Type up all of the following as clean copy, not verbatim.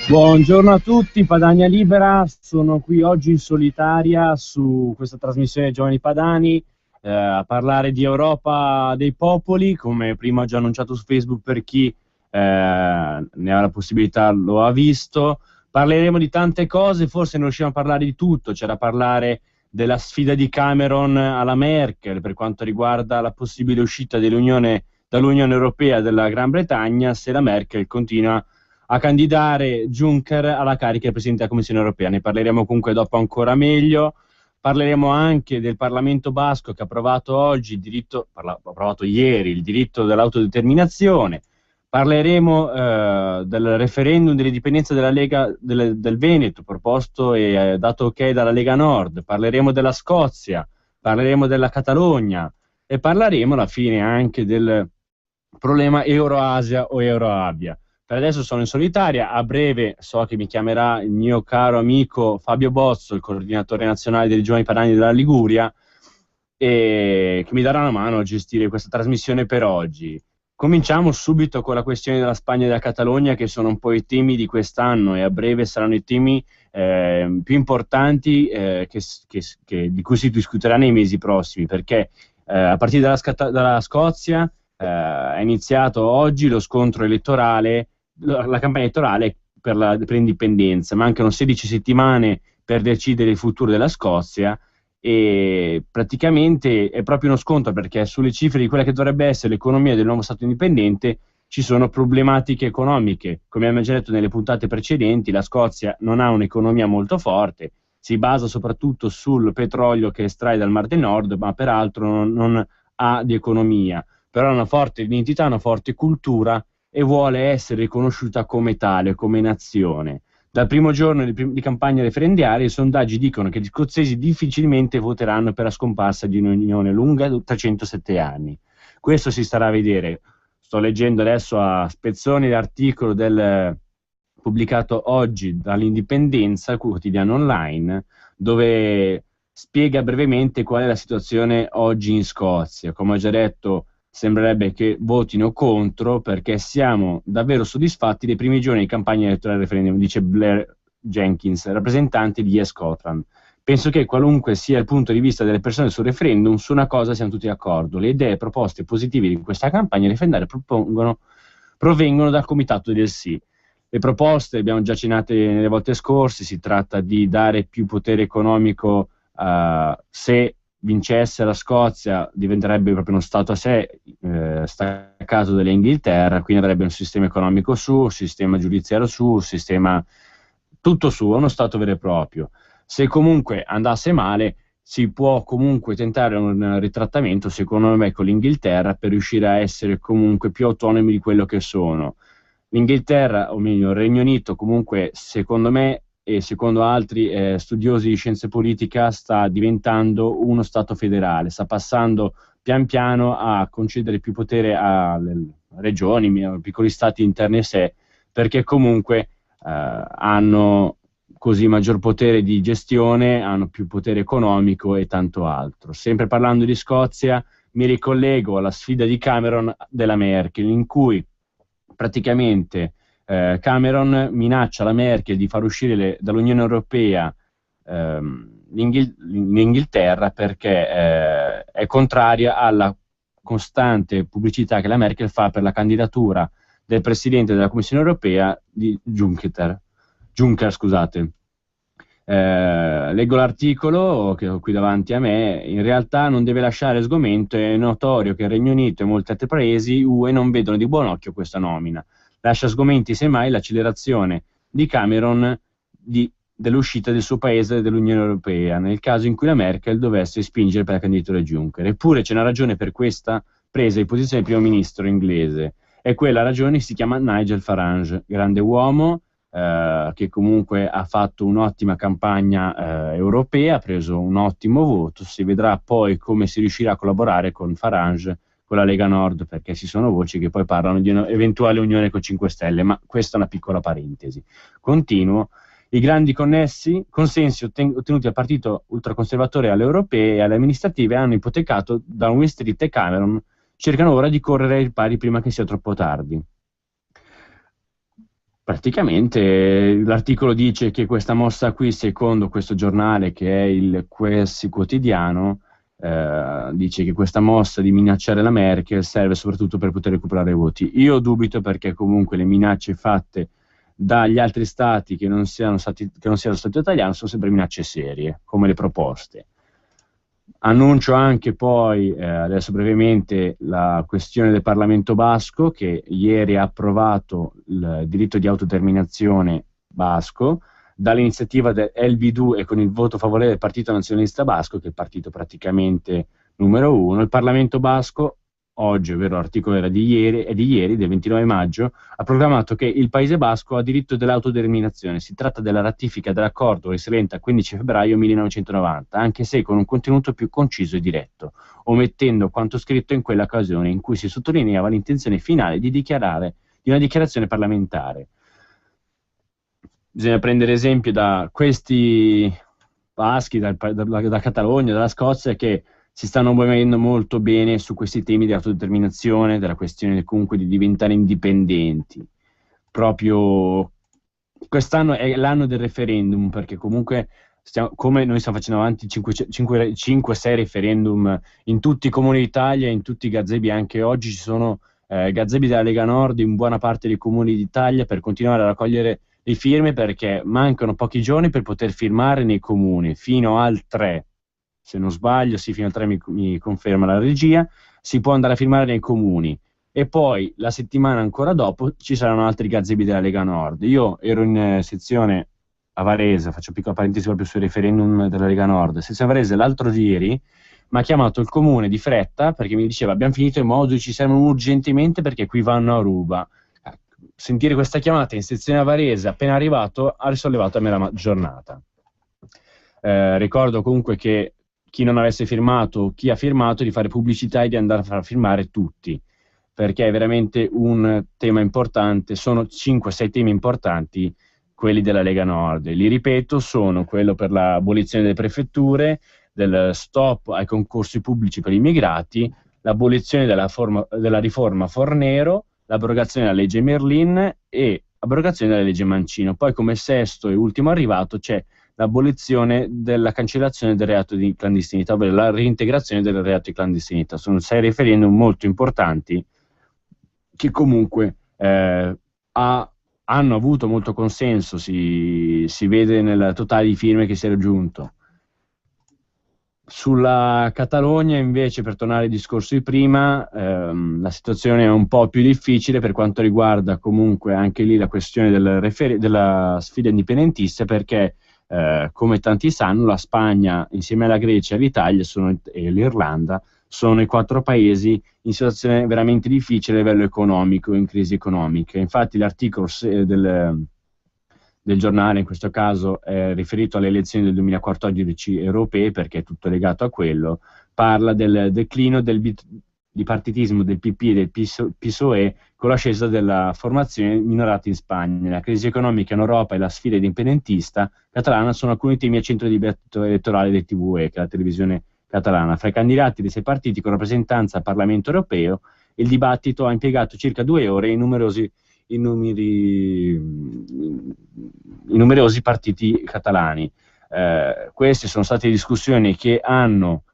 Buongiorno a tutti, Padania Libera, sono qui oggi in solitaria su questa trasmissione Giovani Padani a parlare di Europa dei popoli, come prima ho già annunciato su Facebook per chi ne ha la possibilità, lo ha visto. Parleremo di tante cose, forse non riusciamo a parlare di tutto, c'è da parlare della sfida di Cameron alla Merkel per quanto riguarda la possibile uscita dall'Unione Europea della Gran Bretagna se la Merkel continua a candidare Juncker alla carica di Presidente della Commissione Europea. Ne parleremo comunque dopo ancora meglio. Parleremo anche del Parlamento basco che ha approvato oggi approvato ieri il diritto dell'autodeterminazione. Parleremo del referendum dell'indipendenza della Lega del Veneto proposto e dato ok dalla Lega Nord. Parleremo della Scozia, parleremo della Catalogna e parleremo alla fine anche del problema Euroasia o Euroabia. Per adesso sono in solitaria, a breve so che mi chiamerà il mio caro amico Fabio Bozzo, il coordinatore nazionale dei Giovani Padani della Liguria, e che mi darà una mano a gestire questa trasmissione per oggi. Cominciamo subito con la questione della Spagna e della Catalogna, che sono un po' i temi di quest'anno e a breve saranno i temi più importanti di cui si discuterà nei mesi prossimi, perché a partire dalla Scozia è iniziato oggi lo scontro elettorale, la campagna elettorale per l'indipendenza. Mancano 16 settimane per decidere il futuro della Scozia e praticamente è proprio uno scontro, perché sulle cifre di quella che dovrebbe essere l'economia del nuovo Stato indipendente ci sono problematiche economiche. Come abbiamo già detto nelle puntate precedenti, la Scozia non ha un'economia molto forte, si basa soprattutto sul petrolio che estrae dal Mar del Nord, ma peraltro non ha di economia. Però ha una forte identità, una forte cultura e vuole essere riconosciuta come tale, come nazione. Dal primo giorno di campagna referendaria i sondaggi dicono che gli scozzesi difficilmente voteranno per la scomparsa di un'unione lunga 307 anni. Questo si starà a vedere. Sto leggendo adesso a spezzoni l'articolo pubblicato oggi dall'Indipendenza, il quotidiano online, dove spiega brevemente qual è la situazione oggi in Scozia. Come ho già detto, sembrerebbe che votino contro perché siamo davvero soddisfatti dei primi giorni di campagna elettorale del referendum, dice Blair Jenkins, rappresentante di Yes Scotland. Penso che qualunque sia il punto di vista delle persone sul referendum, su una cosa siamo tutti d'accordo: le idee proposte positive di questa campagna referendaria provengono dal comitato del sì. Le proposte abbiamo già accennate nelle volte scorse, si tratta di dare più potere economico se vincesse la Scozia diventerebbe proprio uno Stato a sé, staccato dall'Inghilterra, quindi avrebbe un sistema economico suo, un sistema giudiziario suo, un sistema tutto suo, uno Stato vero e proprio. Se comunque andasse male si può comunque tentare un ritrattamento, secondo me, con l'Inghilterra per riuscire a essere comunque più autonomi di quello che sono. L'Inghilterra, o meglio il Regno Unito, comunque secondo me e secondo altri studiosi di scienze politica sta diventando uno Stato federale, sta passando pian piano a concedere più potere alle regioni, a piccoli stati interni a sé, perché comunque hanno così maggior potere di gestione, hanno più potere economico e tanto altro. Sempre parlando di Scozia, mi ricollego alla sfida di Cameron della Merkel, in cui praticamente Cameron minaccia la Merkel di far uscire dall'Unione Europea l'Inghilterra perché è contraria alla costante pubblicità che la Merkel fa per la candidatura del Presidente della Commissione Europea di Juncker, scusate. Leggo l'articolo che ho qui davanti a me. In realtà non deve lasciare sgomento, è notorio che il Regno Unito e molti altri paesi UE non vedono di buon occhio questa nomina. Lascia sgomenti semmai l'accelerazione di Cameron dell'uscita del suo paese dall'Unione Europea, nel caso in cui la Merkel dovesse spingere per la candidatura di Juncker. Eppure c'è una ragione per questa presa di posizione del primo ministro inglese, e quella ragione si chiama Nigel Farage, grande uomo che comunque ha fatto un'ottima campagna europea, ha preso un ottimo voto. Si vedrà poi come si riuscirà a collaborare con Farage, con la Lega Nord, perché ci sono voci che poi parlano di un'eventuale unione con 5 Stelle, ma questa è una piccola parentesi. Continuo. I grandi consensi ottenuti dal partito ultraconservatore alle europee e alle amministrative hanno ipotecato Downing Street e Cameron cercano ora di correre ai ripari prima che sia troppo tardi. Praticamente l'articolo dice che questa mossa qui, secondo questo giornale che è il QS quotidiano, dice che questa mossa di minacciare la Merkel serve soprattutto per poter recuperare voti. Io dubito, perché comunque le minacce fatte dagli altri stati che non siano lo Stato italiano sono sempre minacce serie, come le proposte. Annuncio anche poi, adesso brevemente, la questione del Parlamento basco, che ieri ha approvato il diritto di autodeterminazione basco dall'iniziativa del LB2 e con il voto favorevole del Partito Nazionalista Basco, che è il partito praticamente numero uno. Il Parlamento basco, oggi, ovvero l'articolo era di ieri, del 29 maggio, ha proclamato che il Paese Basco ha diritto dell'autodeterminazione. Si tratta della ratifica dell'accordo risalente al 15 febbraio 1990, anche se con un contenuto più conciso e diretto, omettendo quanto scritto in quella occasione, in cui si sottolineava l'intenzione finale di una dichiarazione parlamentare. Bisogna prendere esempio da questi baschi, da Catalogna, dalla Scozia, che si stanno muovendo molto bene su questi temi di autodeterminazione, della questione comunque di diventare indipendenti. Proprio quest'anno è l'anno del referendum, perché comunque come noi stiamo facendo avanti 5-6 referendum in tutti i comuni d'Italia, in tutti i gazebi. Anche oggi ci sono gazebi della Lega Nord in buona parte dei comuni d'Italia per continuare a raccogliere le firme, perché mancano pochi giorni per poter firmare nei comuni, fino al 3. Se non sbaglio, sì, fino al 3 mi conferma la regia, si può andare a firmare nei comuni. E poi la settimana ancora dopo ci saranno altri gazebi della Lega Nord. Io ero in sezione a Varese, faccio piccola parentesi proprio sul referendum della Lega Nord. Sezione a Varese l'altro ieri mi ha chiamato il comune di fretta perché mi diceva: abbiamo finito i moduli, ci servono urgentemente perché qui vanno a ruba. Sentire questa chiamata in sezione a Varese appena arrivato ha risollevato a me la giornata. Ricordo comunque che chi non avesse firmato, chi ha firmato, di fare pubblicità e di andare a far firmare tutti, perché è veramente un tema importante. Sono 5-6 temi importanti quelli della Lega Nord. Li ripeto: sono quello per l'abolizione delle prefetture, del stop ai concorsi pubblici per immigrati, l'abolizione della riforma Fornero, l'abrogazione della legge Merlin e l'abrogazione della legge Mancino. Poi, come sesto e ultimo arrivato, c'è l'abolizione della cancellazione del reato di clandestinità, ovvero la reintegrazione del reato di clandestinità. Sono 6 referendum molto importanti che comunque hanno avuto molto consenso, si vede nel totale di firme che si è raggiunto. Sulla Catalogna, invece, per tornare al discorso di prima, la situazione è un po' più difficile per quanto riguarda comunque anche lì la questione della sfida indipendentista, perché come tanti sanno, la Spagna insieme alla Grecia e l'Italia e l'Irlanda sono i 4 paesi in situazione veramente difficile a livello economico, in crisi economica. Infatti l'articolo del giornale in questo caso è riferito alle elezioni del 2014 europee, perché è tutto legato a quello. Parla del declino del bipartitismo del PP e del PSOE con l'ascesa della formazione minorata in Spagna. La crisi economica in Europa e la sfida indipendentista catalana sono alcuni temi al centro del dibattito elettorale del TVE, che è la televisione catalana. Fra i candidati dei 6 partiti con rappresentanza al Parlamento europeo, il dibattito ha impiegato circa 2 ore in numerosi partiti catalani. Queste sono state discussioni che hanno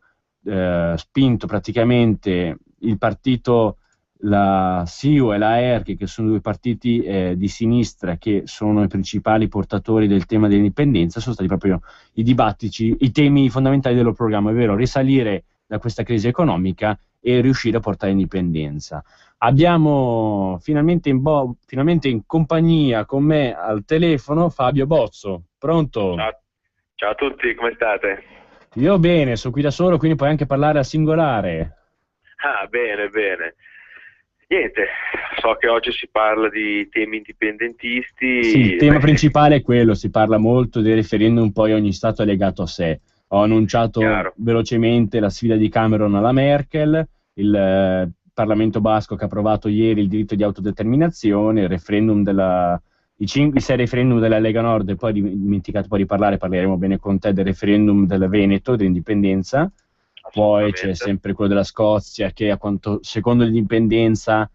spinto praticamente il partito, la CIU e la ERC, che sono 2 partiti di sinistra che sono i principali portatori del tema dell'indipendenza. Sono stati proprio i temi fondamentali del loro programma, ovvero risalire da questa crisi economica e riuscire a portare indipendenza. Abbiamo finalmente in compagnia con me al telefono Fabio Bozzo. Pronto? Ciao a tutti, come state? Io bene, sono qui da solo, quindi puoi anche parlare al singolare. Ah, bene, bene. Niente, so che oggi si parla di temi indipendentisti. Sì, il tema principale è quello, si parla molto del referendum, poi ogni Stato è legato a sé. Ho annunciato velocemente la sfida di Cameron alla Merkel, il Parlamento basco che ha approvato ieri il diritto di autodeterminazione, il referendum i 6 referendum della Lega Nord, e poi dimenticato poi di parleremo bene con te del referendum del Veneto, dell'indipendenza. Poi c'è sempre quello della Scozia che secondo l'indipendenza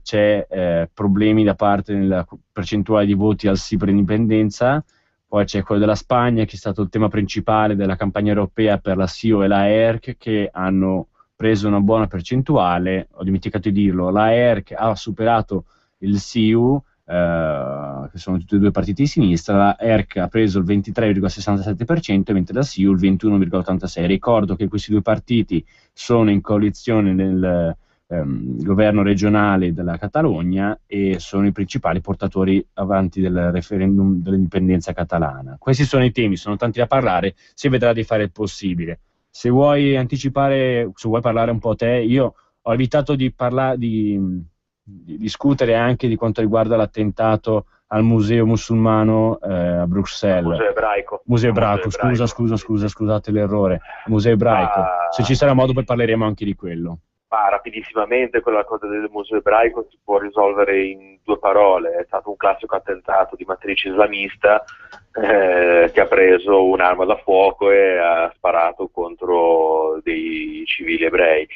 c'è problemi da parte della percentuale di voti al sì per l'indipendenza. Poi c'è quello della Spagna, che è stato il tema principale della campagna europea per la SIO e la ERC, che hanno preso una buona percentuale. Ho dimenticato di dirlo, la ERC ha superato il SIU, che sono tutti e due partiti di sinistra. La ERC ha preso il 23,67%, mentre la SIU il 21,86%. Ricordo che questi due partiti sono in coalizione nel governo regionale della Catalogna e sono i principali portatori avanti del referendum dell'indipendenza catalana. Questi sono i temi, sono tanti da parlare, si vedrà di fare il possibile. Se vuoi anticipare, se vuoi parlare un po' te, io ho evitato di discutere anche di quanto riguarda l'attentato al museo musulmano a Bruxelles. Museo ebraico, scusate l'errore. Museo ebraico. Se ci sarà modo poi parleremo anche di quello. Rapidissimamente, quella cosa del museo ebraico si può risolvere in 2 parole. È stato un classico attentato di matrice islamista che ha preso un'arma da fuoco e ha sparato contro dei civili ebrei.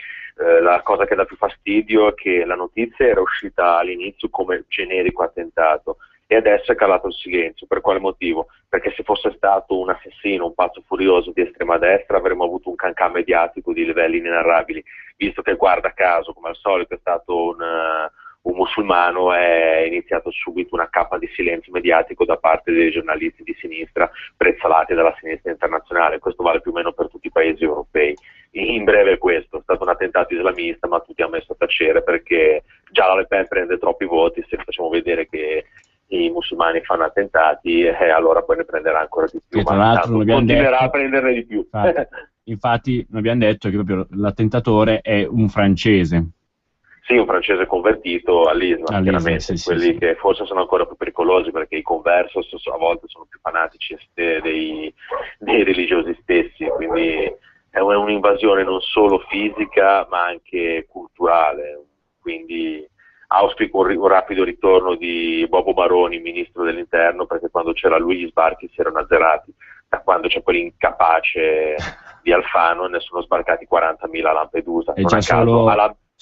La cosa che dà più fastidio è che la notizia era uscita all'inizio come generico attentato e adesso è calato il silenzio. Per quale motivo? Perché se fosse stato un assassino, un pazzo furioso di estrema destra, avremmo avuto un cancà mediatico di livelli inenarrabili, visto che, guarda caso, come al solito, è stato un musulmano, è iniziato subito una cappa di silenzio mediatico da parte dei giornalisti di sinistra prezzolati dalla sinistra internazionale. Questo vale più o meno per tutti i paesi europei. In breve è questo, è stato un attentato islamista, ma tutti hanno messo a tacere perché già la Le Pen prende troppi voti. Se facciamo vedere che i musulmani fanno attentati, allora poi ne prenderà ancora di più, tra l'altro continuerà a prenderne di più. Infatti non abbiamo detto che proprio l'attentatore è un francese. Sì, un francese convertito all'Islam, chiaramente, quelli che forse sono ancora più pericolosi, perché i conversos a volte sono più fanatici dei religiosi stessi, quindi è un'invasione non solo fisica ma anche culturale. Quindi auspico un rapido ritorno di Bobo Maroni, ministro dell'interno, perché quando c'era lui gli sbarchi si erano azzerati. Da quando c'è quell'incapace di Alfano ne sono sbarcati 40.000 a Lampedusa. Non a caso a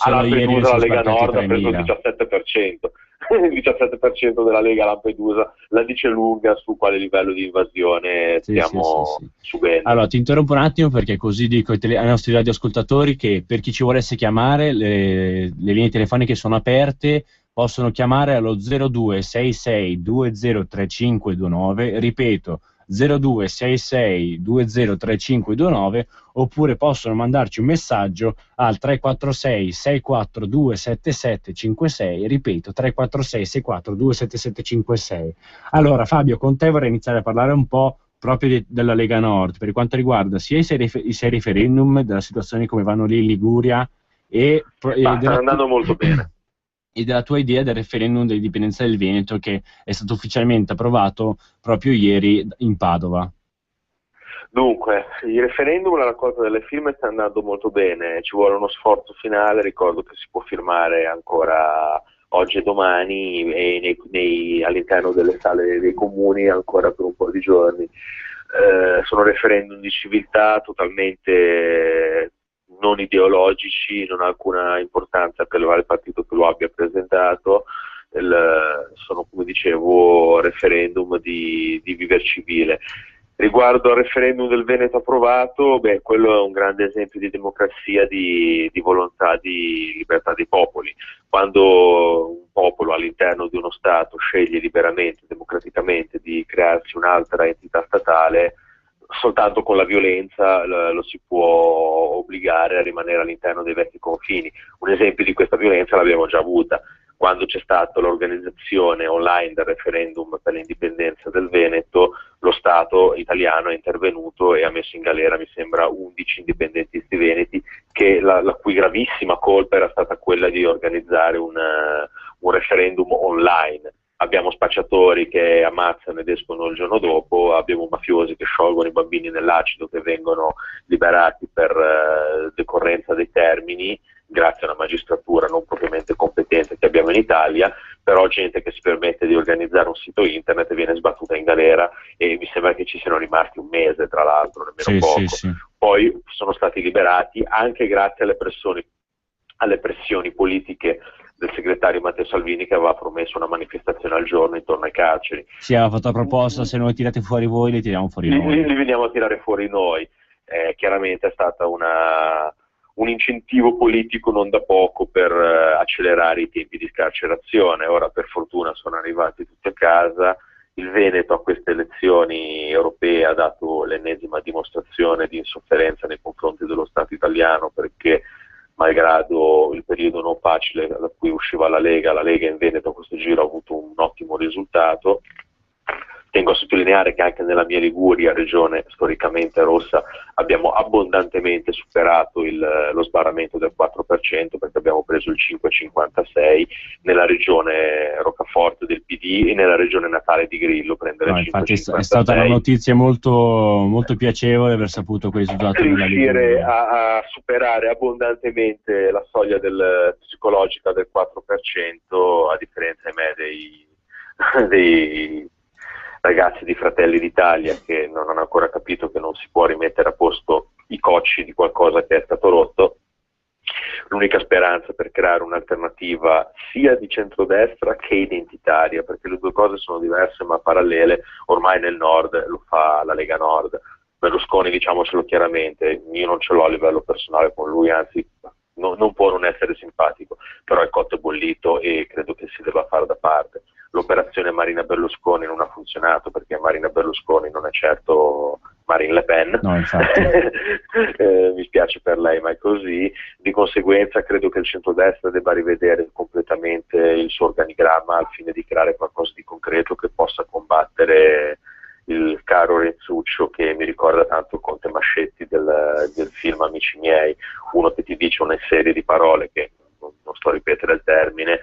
Lampedusa la Lega Nord ha preso il 17%. Il 17% della Lega a Lampedusa la dice lunga su quale livello di invasione stiamo subendo. Allora ti interrompo un attimo, perché così dico ai nostri radioascoltatori che per chi ci volesse chiamare le linee telefoniche sono aperte, possono chiamare allo 0266203529, ripeto 0266203529, oppure possono mandarci un messaggio al 346 642 7756, ripeto 346 642 7756. Allora Fabio, con te vorrei iniziare a parlare un po' proprio della Lega Nord, per quanto riguarda sia i sei referendum, della situazione come vanno lì in Liguria stanno andando molto bene, e della tua idea del referendum dell'indipendenza del Veneto, che è stato ufficialmente approvato proprio ieri in Padova. Dunque, il referendum, la raccolta delle firme sta andando molto bene, ci vuole uno sforzo finale. Ricordo che si può firmare ancora oggi e domani e all'interno delle sale dei comuni ancora per un po' di giorni. Sono referendum di civiltà totalmente non ideologici, non ha alcuna importanza per il partito che lo abbia presentato. Sono, come dicevo, referendum di viver civile. Riguardo al referendum del Veneto approvato, quello è un grande esempio di democrazia, di volontà, di libertà dei popoli. Quando un popolo all'interno di uno Stato sceglie liberamente, democraticamente di crearsi un'altra entità statale, soltanto con la violenza lo si può obbligare a rimanere all'interno dei vecchi confini. Un esempio di questa violenza l'abbiamo già avuta quando c'è stata l'organizzazione online del referendum per l'indipendenza del Veneto. Lo Stato italiano è intervenuto e ha messo in galera, mi sembra, 11 indipendentisti veneti, la cui gravissima colpa era stata quella di organizzare un referendum online. Abbiamo spacciatori che ammazzano ed escono il giorno dopo, abbiamo mafiosi che sciolgono i bambini nell'acido, che vengono liberati per decorrenza dei termini, grazie a una magistratura non propriamente competente che abbiamo in Italia, però gente che si permette di organizzare un sito internet e viene sbattuta in galera, e mi sembra che ci siano rimasti un mese, tra l'altro, nemmeno poco. Poi sono stati liberati anche grazie alle pressioni politiche del segretario Matteo Salvini, che aveva promesso una manifestazione al giorno intorno ai carceri. Si aveva fatto la proposta: se noi tirate fuori voi, li tiriamo fuori noi. Li veniamo a tirare fuori noi. Chiaramente è stata un incentivo politico non da poco per accelerare i tempi di scarcerazione. Ora per fortuna sono arrivati tutti a casa. Il Veneto a queste elezioni europee ha dato l'ennesima dimostrazione di insofferenza nei confronti dello Stato italiano, perché malgrado il periodo non facile da cui usciva la Lega in Veneto a questo giro ha avuto un ottimo risultato. Tengo a sottolineare che anche nella mia Liguria, regione storicamente rossa, abbiamo abbondantemente superato lo sbarramento del 4%, perché abbiamo preso il 5,56%, nella regione Roccaforte del PD e nella regione natale di Grillo prendere il 5,56%. Infatti è stata una notizia molto, molto piacevole aver saputo quel risultato nella Liguria. Riuscire a superare abbondantemente la soglia psicologica del 4%, a differenza dei ragazzi di Fratelli d'Italia, che non hanno ancora capito che non si può rimettere a posto i cocci di qualcosa che è stato rotto. L'unica speranza per creare un'alternativa sia di centrodestra che identitaria, perché le due cose sono diverse ma parallele. Ormai nel nord lo fa la Lega Nord. Berlusconi, diciamocelo chiaramente, io non ce l'ho a livello personale con lui, anzi non può non essere simpatico, però è cotto e bollito e credo che si debba fare da parte. L'operazione Marina Berlusconi non ha funzionato, perché Marina Berlusconi non è certo Marine Le Pen. No, infatti. Mi spiace per lei, ma è così. Di conseguenza credo che il centrodestra debba rivedere completamente il suo organigramma al fine di creare qualcosa di concreto che possa combattere il caro Renzuccio, che mi ricorda tanto Conte Mascetti del film Amici miei, uno che ti dice una serie di parole che non sto a ripetere il termine,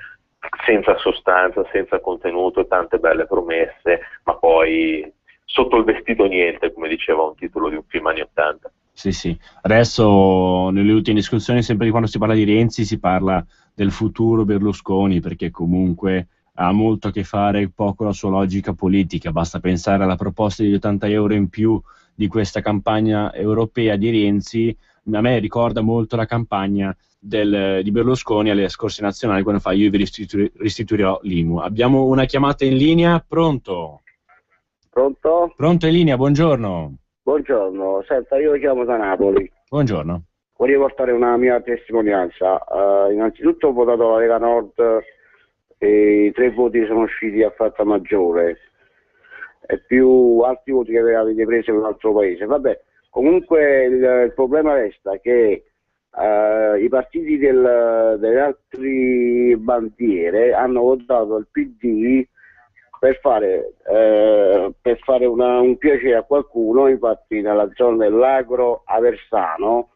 senza sostanza, senza contenuto, tante belle promesse, ma poi sotto il vestito niente, come diceva un titolo di un film anni 80. Sì. Adesso nelle ultime discussioni, sempre di quando si parla di Renzi, si parla del futuro Berlusconi, perché comunque ha molto a che fare poco la sua logica politica. Basta pensare alla proposta di 80 euro in più di questa campagna europea di Renzi. A me ricorda molto la campagna di Berlusconi alle scorse nazionali, quando fa: io vi restituirò l'IMU. Abbiamo una chiamata in linea. Pronto? Pronto in linea, buongiorno. Buongiorno, senta, io chiamo da Napoli. Buongiorno. Volevo portare una mia testimonianza. Innanzitutto ho votato la Lega Nord e i 3 voti sono usciti a fatta maggiore, e più altri voti che avete preso in un altro paese. Vabbè, comunque il problema resta che i partiti delle altre bandiere hanno votato il PD per fare un piacere a qualcuno. Infatti nella zona dell'Agro Aversano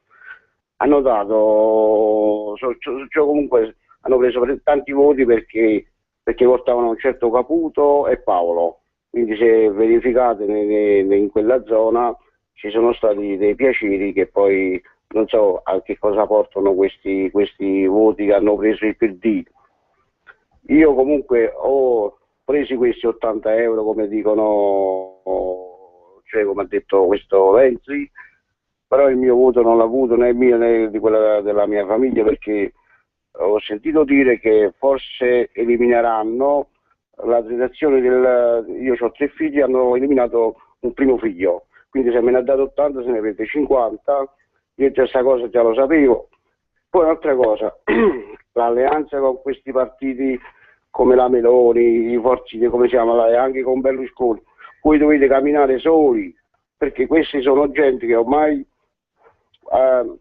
hanno dato, cioè comunque hanno preso tanti voti perché votavano un certo Caputo e Paolo. Quindi se verificate in quella zona ci sono stati dei piaceri che poi non so a che cosa portano questi voti che hanno preso il PD. Io comunque ho preso questi 80 euro, come dicono, cioè come ha detto questo Renzi, però il mio voto non l'ha avuto né il mio né di quella della mia famiglia, perché ho sentito dire che forse elimineranno la transazione io ho 3 figli, hanno eliminato un primo figlio, quindi se me ne ha dato 80 se ne avete 50. Io già questa cosa già lo sapevo. Poi un'altra cosa, l'alleanza con questi partiti come la Meloni, i Forzi, come si chiama, e anche con Berlusconi, voi dovete camminare soli, perché questi sono gente che ormai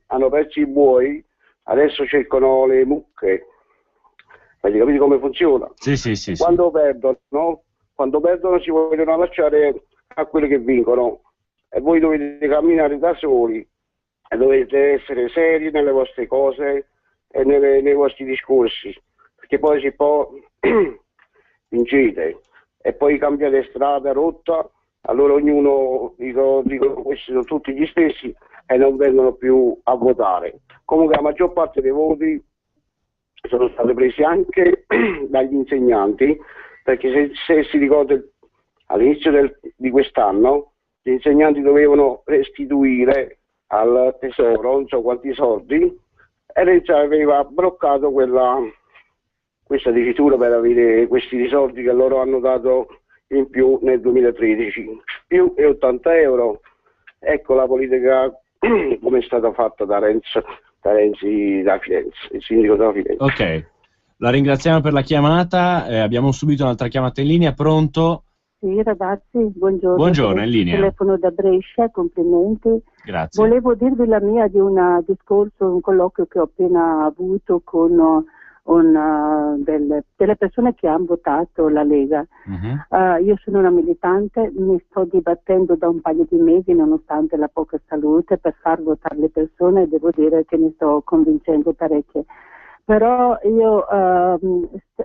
hanno perso i buoi, adesso cercano le mucche. Avete capito come funziona? Sì. Quando perdono si vogliono lasciare a quelli che vincono, e voi dovete camminare da soli e dovete essere seri nelle vostre cose e nei vostri discorsi, perché poi si può vincete e poi cambiate strada, rotta, allora ognuno dico questi sono tutti gli stessi e non vengono più a votare. Comunque la maggior parte dei voti sono stati presi anche dagli insegnanti, perché se si ricorda all'inizio di quest'anno gli insegnanti dovevano restituire al tesoro non so quanti soldi, e Renzi aveva bloccato quella questa dicitura per avere questi soldi che loro hanno dato in più nel 2013, più e 80 euro. Ecco la politica come è stata fatta da Renzi da Firenze, il sindaco da Firenze. Ok, la ringraziamo per la chiamata, abbiamo subito un'altra chiamata in linea, pronto? Sì, ragazzi, buongiorno. Buongiorno, in linea. Telefono da Brescia, complimenti. Grazie. Volevo dirvi la mia di un discorso, un colloquio che ho appena avuto con delle persone che hanno votato la Lega. Io sono una militante, mi sto dibattendo da un paio di mesi nonostante la poca salute per far votare le persone, devo dire che mi sto convincendo parecchie. Però io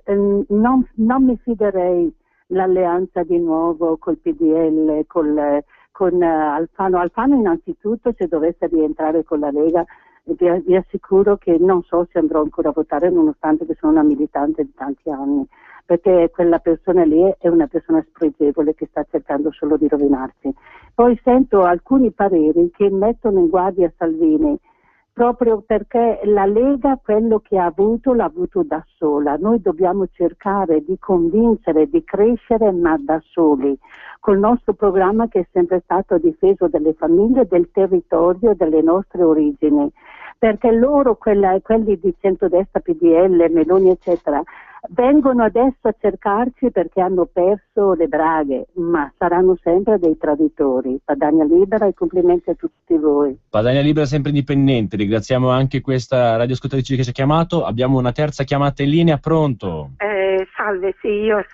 non mi fiderei l'alleanza di nuovo col PDL, con Alfano. Alfano innanzitutto, se dovesse rientrare con la Lega, vi assicuro che non so se andrò ancora a votare, nonostante che sono una militante di tanti anni, perché quella persona lì è una persona spregevole che sta cercando solo di rovinarsi. Poi sento alcuni pareri che mettono in guardia Salvini, proprio perché la Lega quello che ha avuto l'ha avuto da sola. Noi dobbiamo cercare di convincere, di crescere, ma da soli, col nostro programma che è sempre stato a difesa delle famiglie, del territorio, delle nostre origini. Perché loro, quelli di centrodestra, PDL, Meloni, eccetera, vengono adesso a cercarci perché hanno perso le braghe, ma saranno sempre dei traditori. Padania Libera e complimenti a tutti voi. Padania Libera sempre indipendente, ringraziamo anche questa radioascoltatrice che ci ha chiamato. Abbiamo una terza chiamata in linea, pronto? Salve, sì, io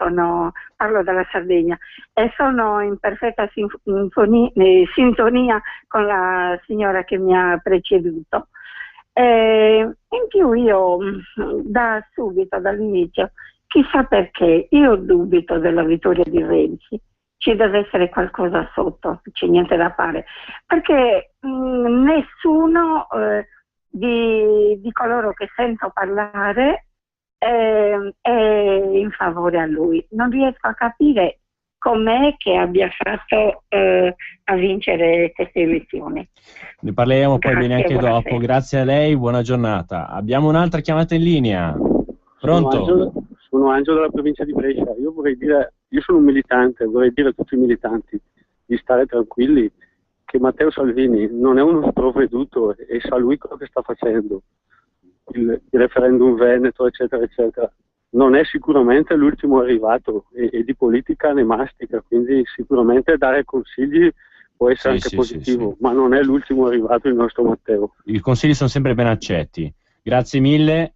parlo dalla Sardegna e sono in perfetta sintonia con la signora che mi ha preceduto. In più io da subito, dall'inizio, chissà perché, io dubito della vittoria di Renzi, ci deve essere qualcosa sotto, c'è niente da fare, perché nessuno di coloro che sento parlare è in favore a lui. Non riesco a capire com'è che abbia fatto a vincere queste elezioni. Ne parleremo poi bene anche buonasera. dopo. Grazie a lei, buona giornata. Abbiamo un'altra chiamata in linea. Pronto? Sono Angelo dalla provincia di Brescia. Io sono un militante, vorrei dire a tutti i militanti di stare tranquilli, che Matteo Salvini non è uno sprovveduto e sa lui quello che sta facendo. Il referendum veneto, eccetera, eccetera. Non è sicuramente l'ultimo arrivato e di politica ne mastica, quindi sicuramente dare consigli può essere anche positivo, ma non è l'ultimo arrivato il nostro Matteo. I consigli sono sempre ben accetti. Grazie mille.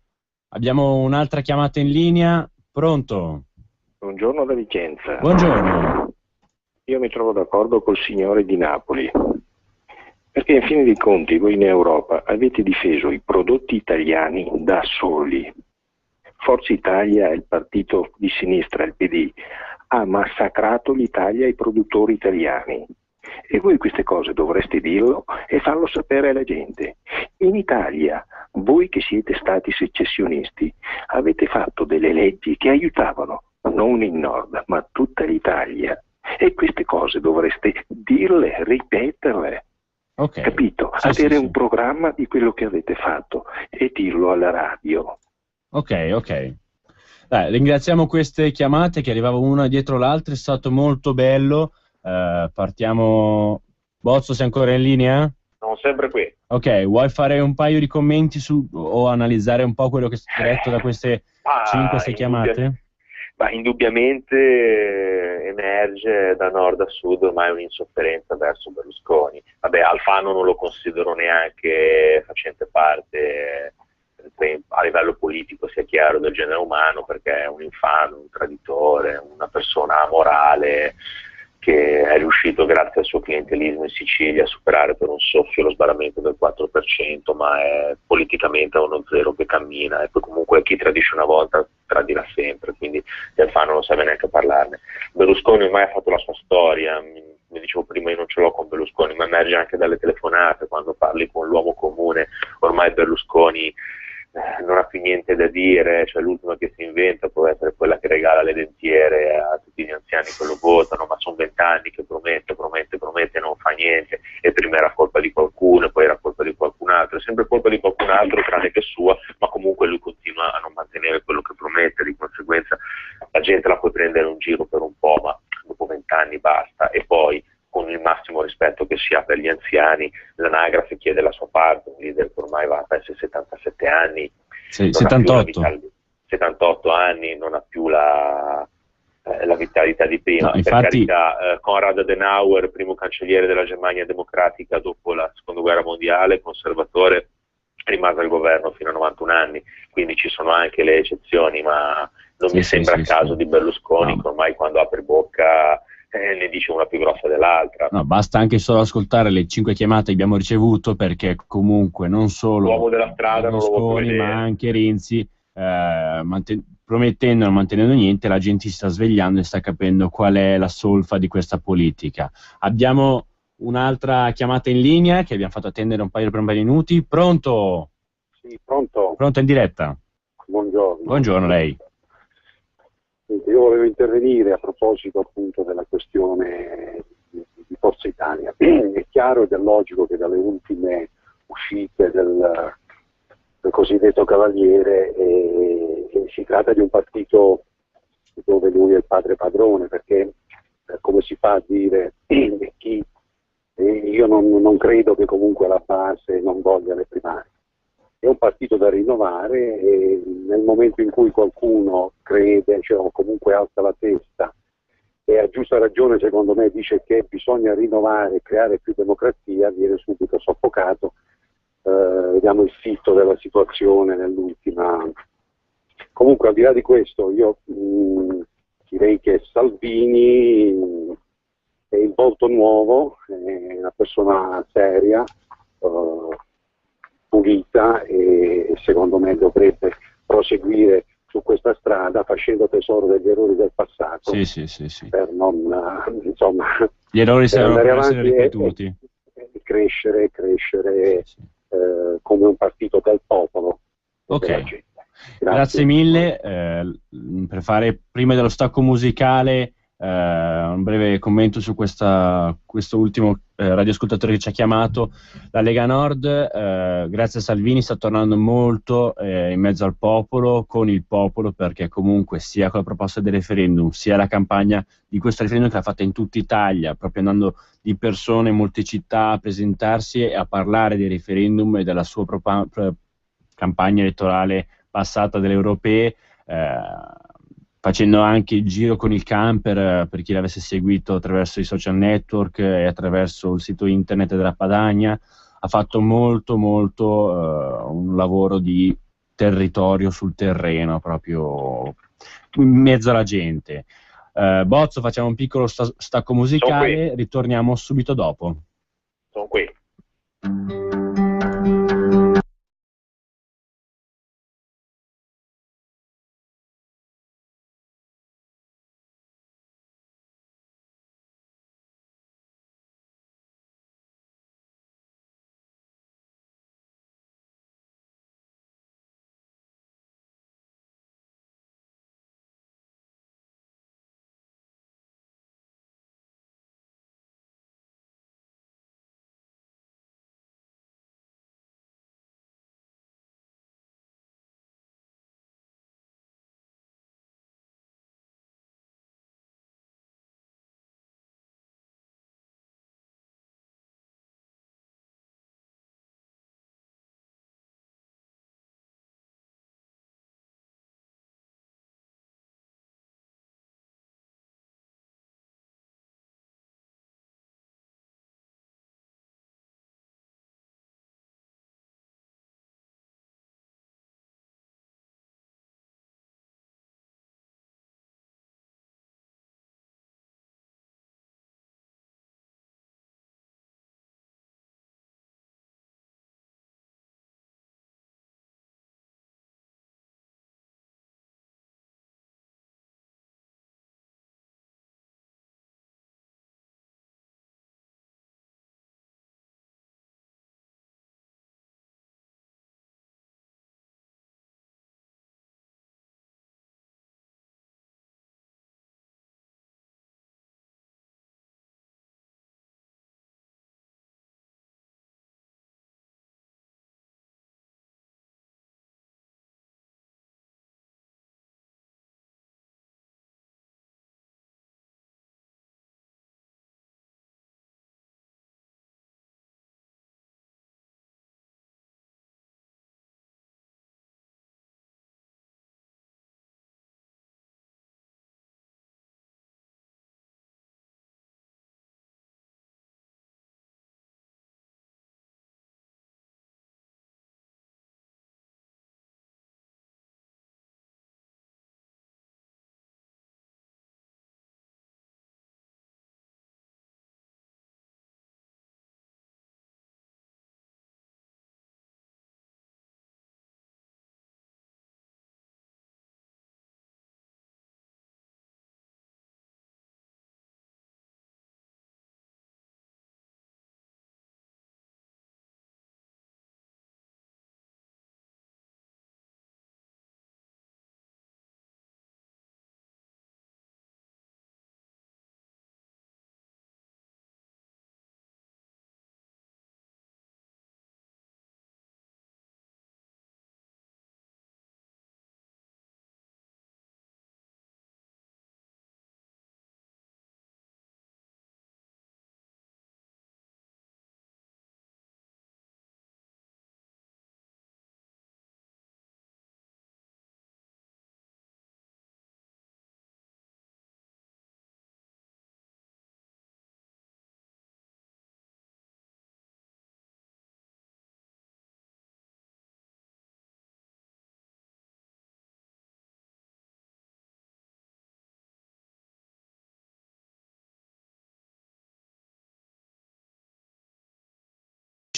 Abbiamo un'altra chiamata in linea. Pronto? Buongiorno da Vicenza. Buongiorno. Io mi trovo d'accordo col signore di Napoli, perché in fin dei conti voi in Europa avete difeso i prodotti italiani da soli. Forza Italia, il partito di sinistra, il PD, ha massacrato l'Italia e i produttori italiani. E voi queste cose dovreste dirlo e farlo sapere alla gente. In Italia, voi che siete stati secessionisti, avete fatto delle leggi che aiutavano non il nord, ma tutta l'Italia. E queste cose dovreste dirle, ripeterle. Okay. Capito? Avere un programma di quello che avete fatto e dirlo alla radio. Ok. Dai, ringraziamo queste chiamate che arrivavano una dietro l'altra, è stato molto bello. Partiamo. Bozzo, sei ancora in linea? Sono sempre qui. Ok, vuoi fare un paio di commenti o analizzare un po' quello che è detto da queste 5-6 chiamate? Indubbiamente emerge da nord a sud ormai un'insofferenza verso Berlusconi. Vabbè, Alfano non lo considero neanche facente parte a livello politico, sia chiaro, del genere umano, perché è un infame, un traditore, una persona amorale che è riuscito grazie al suo clientelismo in Sicilia a superare per un soffio lo sbarramento del 4%, ma è politicamente a uno zero che cammina, e poi comunque chi tradisce una volta tradirà sempre, quindi di Alfano non serve neanche parlarne. Berlusconi ormai ha fatto la sua storia, come dicevo prima, io non ce l'ho con Berlusconi, ma emerge anche dalle telefonate, quando parli con l'uomo comune, ormai Berlusconi non ha più niente da dire, cioè l'ultima che si inventa può essere quella che regala le dentiere a tutti gli anziani che lo votano, ma sono 20 anni che promette e non fa niente, e prima era colpa di qualcuno e poi era colpa di qualcun altro, è sempre colpa di qualcun altro tranne che sua, ma comunque lui continua a non mantenere quello che promette. te la puoi prendere un giro per un po', ma dopo 20 anni basta. E poi, con il massimo rispetto che si ha per gli anziani, l'anagrafe chiede la sua parte, un leader che ormai va a 77 anni, 78. 78 anni, non ha più la vitalità di prima. No, infatti, per carità, Konrad Adenauer, primo cancelliere della Germania democratica dopo la seconda guerra mondiale, conservatore, rimase al governo fino a 91 anni, quindi ci sono anche le eccezioni, ma non mi sembra il caso di Berlusconi, che ormai quando apre bocca ne dice una più grossa dell'altra. No, basta anche solo ascoltare le 5 chiamate che abbiamo ricevuto, perché comunque non solo l'uomo della strada Berlusconi, ma anche Renzi, promettendo e non mantenendo niente, la gente si sta svegliando e sta capendo qual è la solfa di questa politica. Abbiamo un'altra chiamata in linea che abbiamo fatto attendere un paio di minuti. Pronto? Sì, pronto. Pronto, in diretta. Buongiorno. Buongiorno, lei. Io volevo intervenire a proposito appunto della questione di Forza Italia. È chiaro ed è logico che dalle ultime uscite del cosiddetto Cavaliere si tratta di un partito dove lui è il padre padrone, perché come si fa a dire io non credo che comunque la base non voglia le primarie. È un partito da rinnovare e nel momento in cui qualcuno crede, cioè, o comunque alza la testa e a giusta ragione secondo me dice che bisogna rinnovare e creare più democrazia, viene subito soffocato. Vediamo il fitto della situazione nell'ultima. Comunque al di là di questo io direi che Salvini è il volto nuovo, è una persona seria, pulita, e secondo me dovrebbe proseguire su questa strada facendo tesoro degli errori del passato. Sì. Per non insomma, gli errori servono per essere ripetuti e crescere come un partito del popolo. Ok, grazie mille. Per fare prima dello stacco musicale un breve commento su questo ultimo radioascoltatore che ci ha chiamato. La Lega Nord, grazie a Salvini, sta tornando molto in mezzo al popolo, con il popolo, perché comunque sia con la proposta del referendum, sia la campagna di questo referendum che l'ha fatta in tutta Italia, proprio andando di persone in molte città a presentarsi e a parlare del referendum e della sua campagna elettorale passata delle europee, facendo anche il giro con il camper, per chi l'avesse seguito attraverso i social network e attraverso il sito internet della Padania. Ha fatto molto un lavoro di territorio sul terreno, proprio in mezzo alla gente. Bozzo, facciamo un piccolo stacco musicale, ritorniamo subito dopo. Sono qui.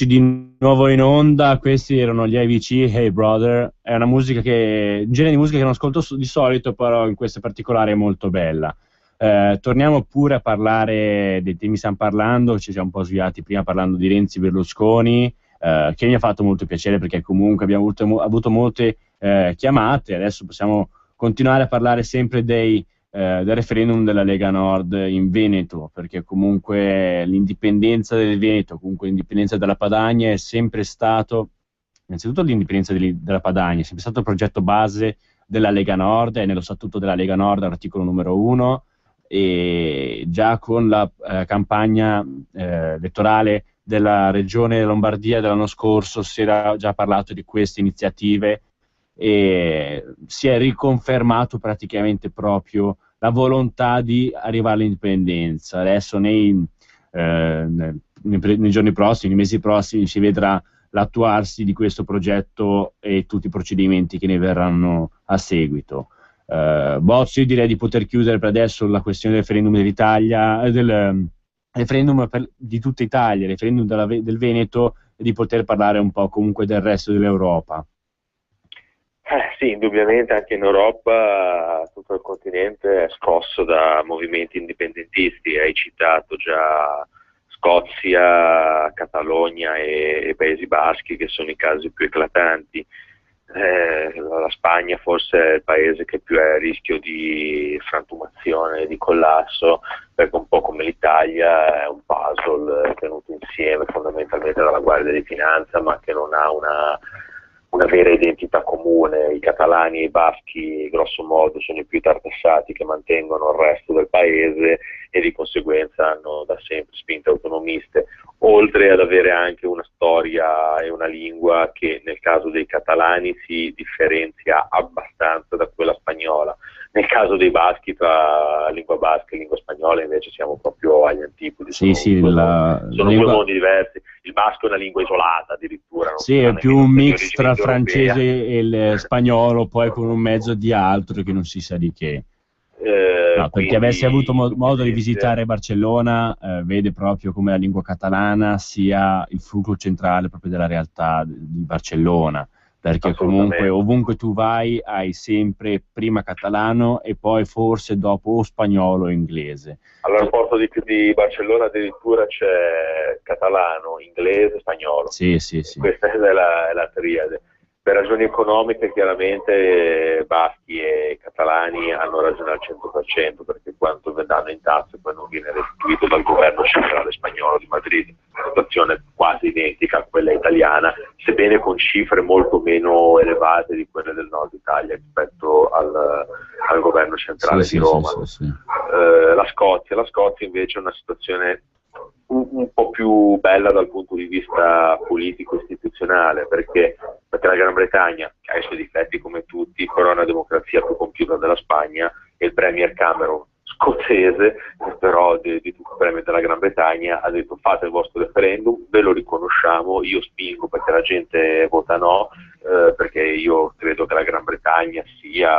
di nuovo in onda. Questi erano gli IVC, Hey Brother. È una musica un genere di musica che non ascolto di solito, però in questo particolare è molto bella. Torniamo pure a parlare dei temi stiamo parlando. Ci siamo un po' sviati prima parlando di Renzi Berlusconi, che mi ha fatto molto piacere perché comunque abbiamo avuto molte chiamate. Adesso possiamo continuare a parlare sempre del referendum della Lega Nord in Veneto, perché comunque l'indipendenza del Veneto, comunque l'indipendenza della Padania è sempre stato, innanzitutto l'indipendenza della Padania è sempre stato il progetto base della Lega Nord, è nello statuto della Lega Nord articolo numero 1, e già con la campagna elettorale della regione Lombardia dell'anno scorso si era già parlato di queste iniziative e si è riconfermato praticamente proprio la volontà di arrivare all'indipendenza. Adesso nei giorni prossimi, nei mesi prossimi, si vedrà l'attuarsi di questo progetto e tutti i procedimenti che ne verranno a seguito. Bozzi, io direi di poter chiudere per adesso la questione del referendum dell'Italia, del referendum di tutta Italia, il referendum del Veneto, e di poter parlare un po' comunque del resto dell'Europa. Sì, indubbiamente anche in Europa tutto il continente è scosso da movimenti indipendentisti. Hai citato già Scozia, Catalogna e Paesi Baschi, che sono i casi più eclatanti. La Spagna forse è il paese che più è a rischio di frantumazione, di collasso, perché un po' come l'Italia è un puzzle tenuto insieme fondamentalmente dalla Guardia di Finanza, ma che non ha una vera identità comune. I catalani e i baschi grosso modo sono i più tartassati, che mantengono il resto del paese e di conseguenza hanno da sempre spinte autonomiste, oltre ad avere anche una storia e una lingua che nel caso dei catalani si differenzia abbastanza da quella spagnola. Nel caso dei baschi, tra lingua basca e lingua spagnola, invece siamo proprio agli antipodi. Sono due mondi diversi. Il basco è una lingua isolata addirittura. Sì, è più un mix tra francese e il spagnolo, poi con un mezzo di altro che non si sa di che. Per chi avesse avuto modo di visitare Barcellona, vede proprio come la lingua catalana sia il fulcro centrale proprio della realtà di Barcellona, perché comunque ovunque tu vai hai sempre prima catalano e poi forse dopo o spagnolo o inglese. All'aeroporto di Barcellona addirittura c'è catalano, inglese, spagnolo. Sì. Questa è la triade. Per ragioni economiche chiaramente baschi e catalani hanno ragione al 100%, perché quanto danno in tasse poi non viene restituito dal governo centrale spagnolo di Madrid. Una situazione quasi identica a quella italiana, sebbene con cifre molto meno elevate di quelle del nord Italia rispetto al governo centrale di Roma. Sì. La Scozia invece è una situazione un po' più bella dal punto di vista politico-istituzionale, perché la Gran Bretagna, che ha i suoi difetti come tutti, però è una democrazia più compiuta della Spagna, e il Premier Cameron, scozzese, però di tutto il Premier della Gran Bretagna, ha detto: fate il vostro referendum, ve lo riconosciamo, io spingo perché la gente vota no, perché io credo che la Gran Bretagna sia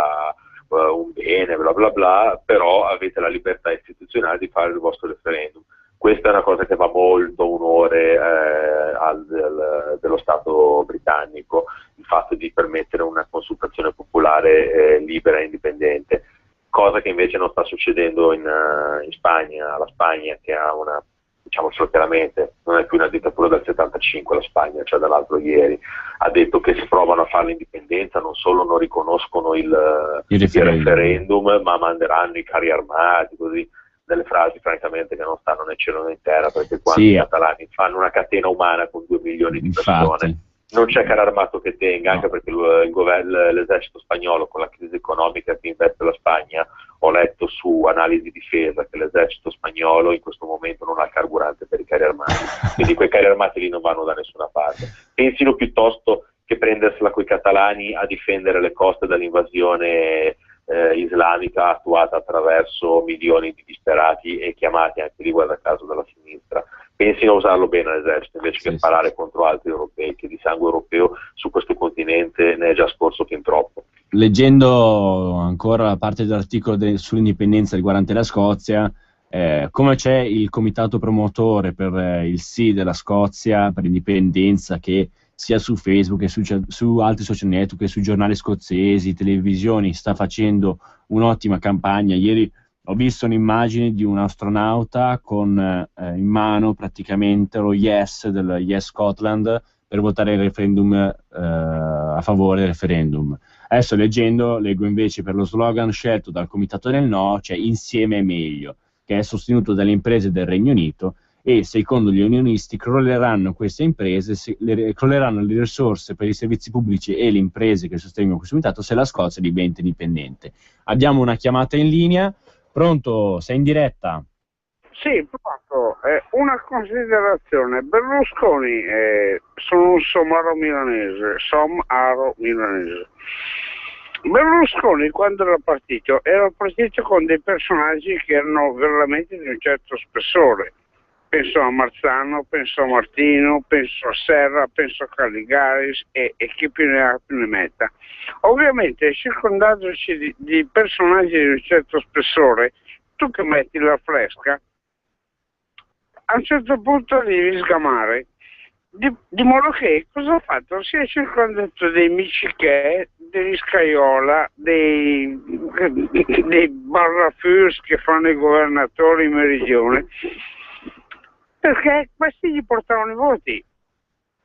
un bene, bla bla bla, però avete la libertà istituzionale di fare il vostro referendum. Questa è una cosa che va molto onore dello Stato britannico, il fatto di permettere una consultazione popolare libera e indipendente, cosa che invece non sta succedendo in Spagna. La Spagna, che ha diciamocelo chiaramente, non è più una dittatura del 75, la Spagna, cioè dall'altro ieri, ha detto che se provano a fare l'indipendenza non solo non riconoscono il referendum, ma manderanno i carri armati, così. Delle frasi francamente che non stanno né cielo né in terra, perché quando i catalani fanno una catena umana con 2 milioni di persone, non c'è carro armato che tenga, anche perché l'esercito spagnolo, con la crisi economica che investe la Spagna, ho letto su Analisi di Difesa che l'esercito spagnolo in questo momento non ha carburante per i carri armati, quindi quei carri armati lì non vanno da nessuna parte. Pensino piuttosto che prendersela coi catalani a difendere le coste dall'invasione islamica attuata attraverso milioni di disperati e chiamati anche lì, guarda caso, dalla sinistra. Pensino a usarlo bene l'esercito invece che sparare contro altri europei, che di sangue europeo su questo continente ne è già scorso fin troppo. Leggendo ancora la parte dell'articolo sull'indipendenza riguardante la Scozia, come c'è il comitato promotore per il sì della Scozia per l'indipendenza, che sia su Facebook che su altri social network che sui giornali scozzesi, televisioni, sta facendo un'ottima campagna. Ieri ho visto un'immagine di un astronauta con in mano praticamente lo yes del Yes Scotland per votare il referendum a favore del referendum. Adesso leggo invece per lo slogan scelto dal Comitato del No, cioè insieme è meglio, che è sostenuto dalle imprese del Regno Unito, e secondo gli unionisti crolleranno queste imprese, crolleranno le risorse per i servizi pubblici e le imprese che sostengono questo comitato se la Scozia diventa indipendente. Abbiamo una chiamata in linea. Pronto? Sei in diretta? Sì, pronto. Una considerazione. Berlusconi, sono un somaro milanese. Berlusconi, quando era partito con dei personaggi che erano veramente di un certo spessore. Penso a Marzano, penso a Martino, penso a Serra, penso a Caligaris e chi più ne ha più ne metta. Ovviamente, circondandoci di personaggi di un certo spessore, tu che metti la fresca, a un certo punto devi sgamare. Di modo che cosa ha fatto? Si è circondato dei Micichè, degli Scaiola, dei Barrafurs che fanno i governatori in meridione, perché questi gli portavano i voti.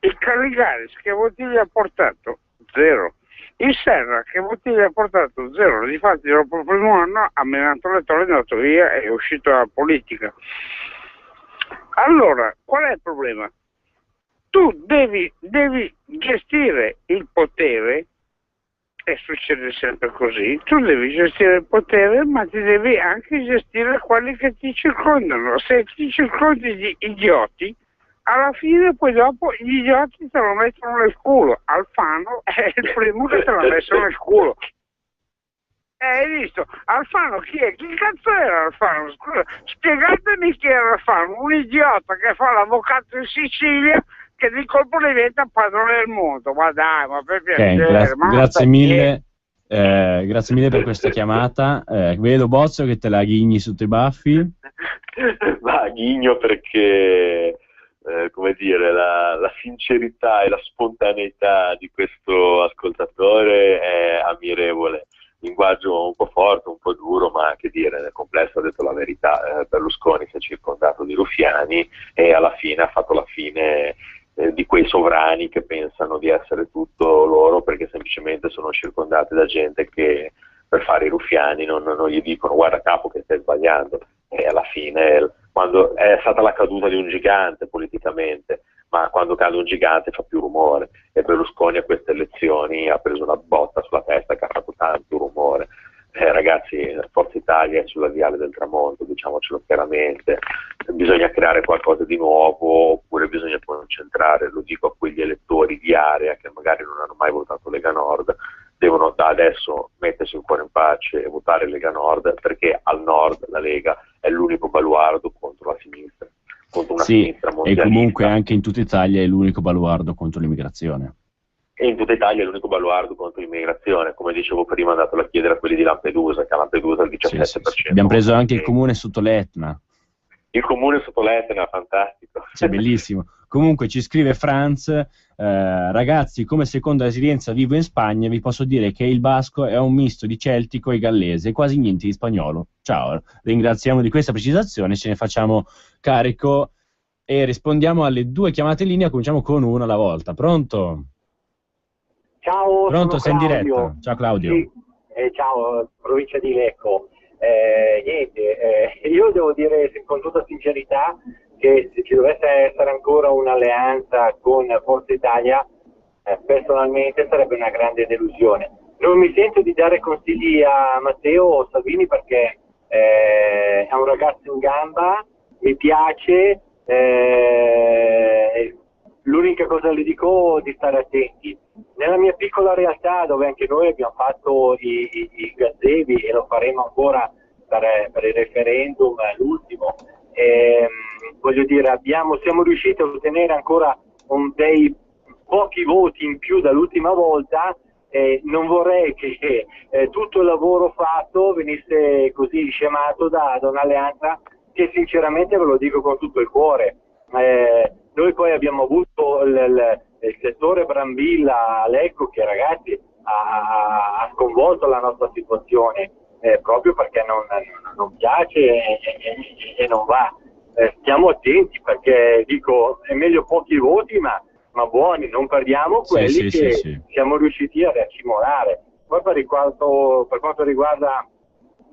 Il Caligaris che voti gli ha portato? 0. Il Serra che voti gli ha portato? 0. Difatti dopo il primo anno ha menato le torri, è andato via e è uscito dalla politica. Allora, qual è il problema? Tu devi gestire il potere, e succede sempre così, tu devi gestire il potere, ma ti devi anche gestire quelli che ti circondano. Se ti circondi di idioti, alla fine poi dopo gli idioti te lo mettono nel culo. Alfano è il primo che te l'ha messo nel culo. Hai visto? Alfano chi è? Chi cazzo era Alfano? Scusa, spiegatemi chi era Alfano. Un idiota che fa l'avvocato in Sicilia che di colpo diventa padrone del mondo. Ma dai, ma per piacere. Grazie mille. Grazie mille per questa chiamata. Vedo Bozzo che te la ghigni sotto i baffi. Ma ghigno perché come dire, la sincerità e la spontaneità di questo ascoltatore è ammirevole. Linguaggio un po' forte, un po' duro, ma che dire, nel complesso ha detto la verità. Berlusconi si è circondato di ruffiani e alla fine ha fatto la fine di quei sovrani che pensano di essere tutto loro perché semplicemente sono circondati da gente che per fare i ruffiani non gli dicono guarda capo che stai sbagliando, e alla fine quando è stata la caduta di un gigante politicamente, ma quando cade un gigante fa più rumore, e Berlusconi a queste elezioni ha preso una botta sulla testa che ha fatto tanto rumore. Ragazzi, Forza Italia è sulla viale del tramonto, diciamocelo chiaramente, bisogna creare qualcosa di nuovo oppure bisogna concentrare, lo dico a quegli elettori di area che magari non hanno mai votato Lega Nord, devono da adesso mettersi un cuore in pace e votare Lega Nord, perché al nord la Lega è l'unico baluardo contro la sinistra, contro una sinistra mondialista. E comunque anche in tutta Italia è l'unico baluardo contro l'immigrazione. E in tutta Italia è l'unico baluardo contro l'immigrazione, come dicevo prima, andatelo a chiedere a quelli di Lampedusa, che a Lampedusa il 17%. Sì. Abbiamo preso anche il comune sotto l'Etna. Il comune sotto l'Etna, fantastico. Sì, bellissimo. Comunque ci scrive Franz, ragazzi, come seconda residenza vivo in Spagna, vi posso dire che il basco è un misto di celtico e gallese, quasi niente di spagnolo. Ciao, ringraziamo di questa precisazione, ce ne facciamo carico e rispondiamo alle 2 chiamate in linea, cominciamo con una alla volta. Pronto? Ciao, Pronto, sei in Claudio. diretta. Ciao Claudio. Sì, ciao, provincia di Lecco. Io devo dire con tutta sincerità che se ci dovesse essere ancora un'alleanza con Forza Italia, personalmente sarebbe una grande delusione. Non mi sento di dare consigli a Matteo Salvini perché è un ragazzo in gamba, mi piace, l'unica cosa le dico è di stare attenti. Nella mia piccola realtà, dove anche noi abbiamo fatto i gazebi e lo faremo ancora per il referendum, l'ultimo, voglio dire, siamo riusciti a ottenere ancora dei pochi voti in più dall'ultima volta. Non vorrei che tutto il lavoro fatto venisse così scemato da un'alleanza che sinceramente ve lo dico con tutto il cuore. Noi poi abbiamo avuto il settore Brambilla, Lecco, che ragazzi ha sconvolto la nostra situazione, proprio perché non piace e non va. Stiamo attenti, perché dico, è meglio pochi voti ma buoni, non perdiamo quelli che siamo riusciti a riacimolare. Poi per quanto riguarda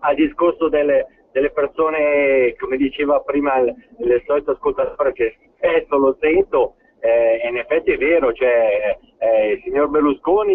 al discorso delle persone, come diceva prima il solito ascoltatore, che spesso lo sento, in effetti è vero, cioè il signor Berlusconi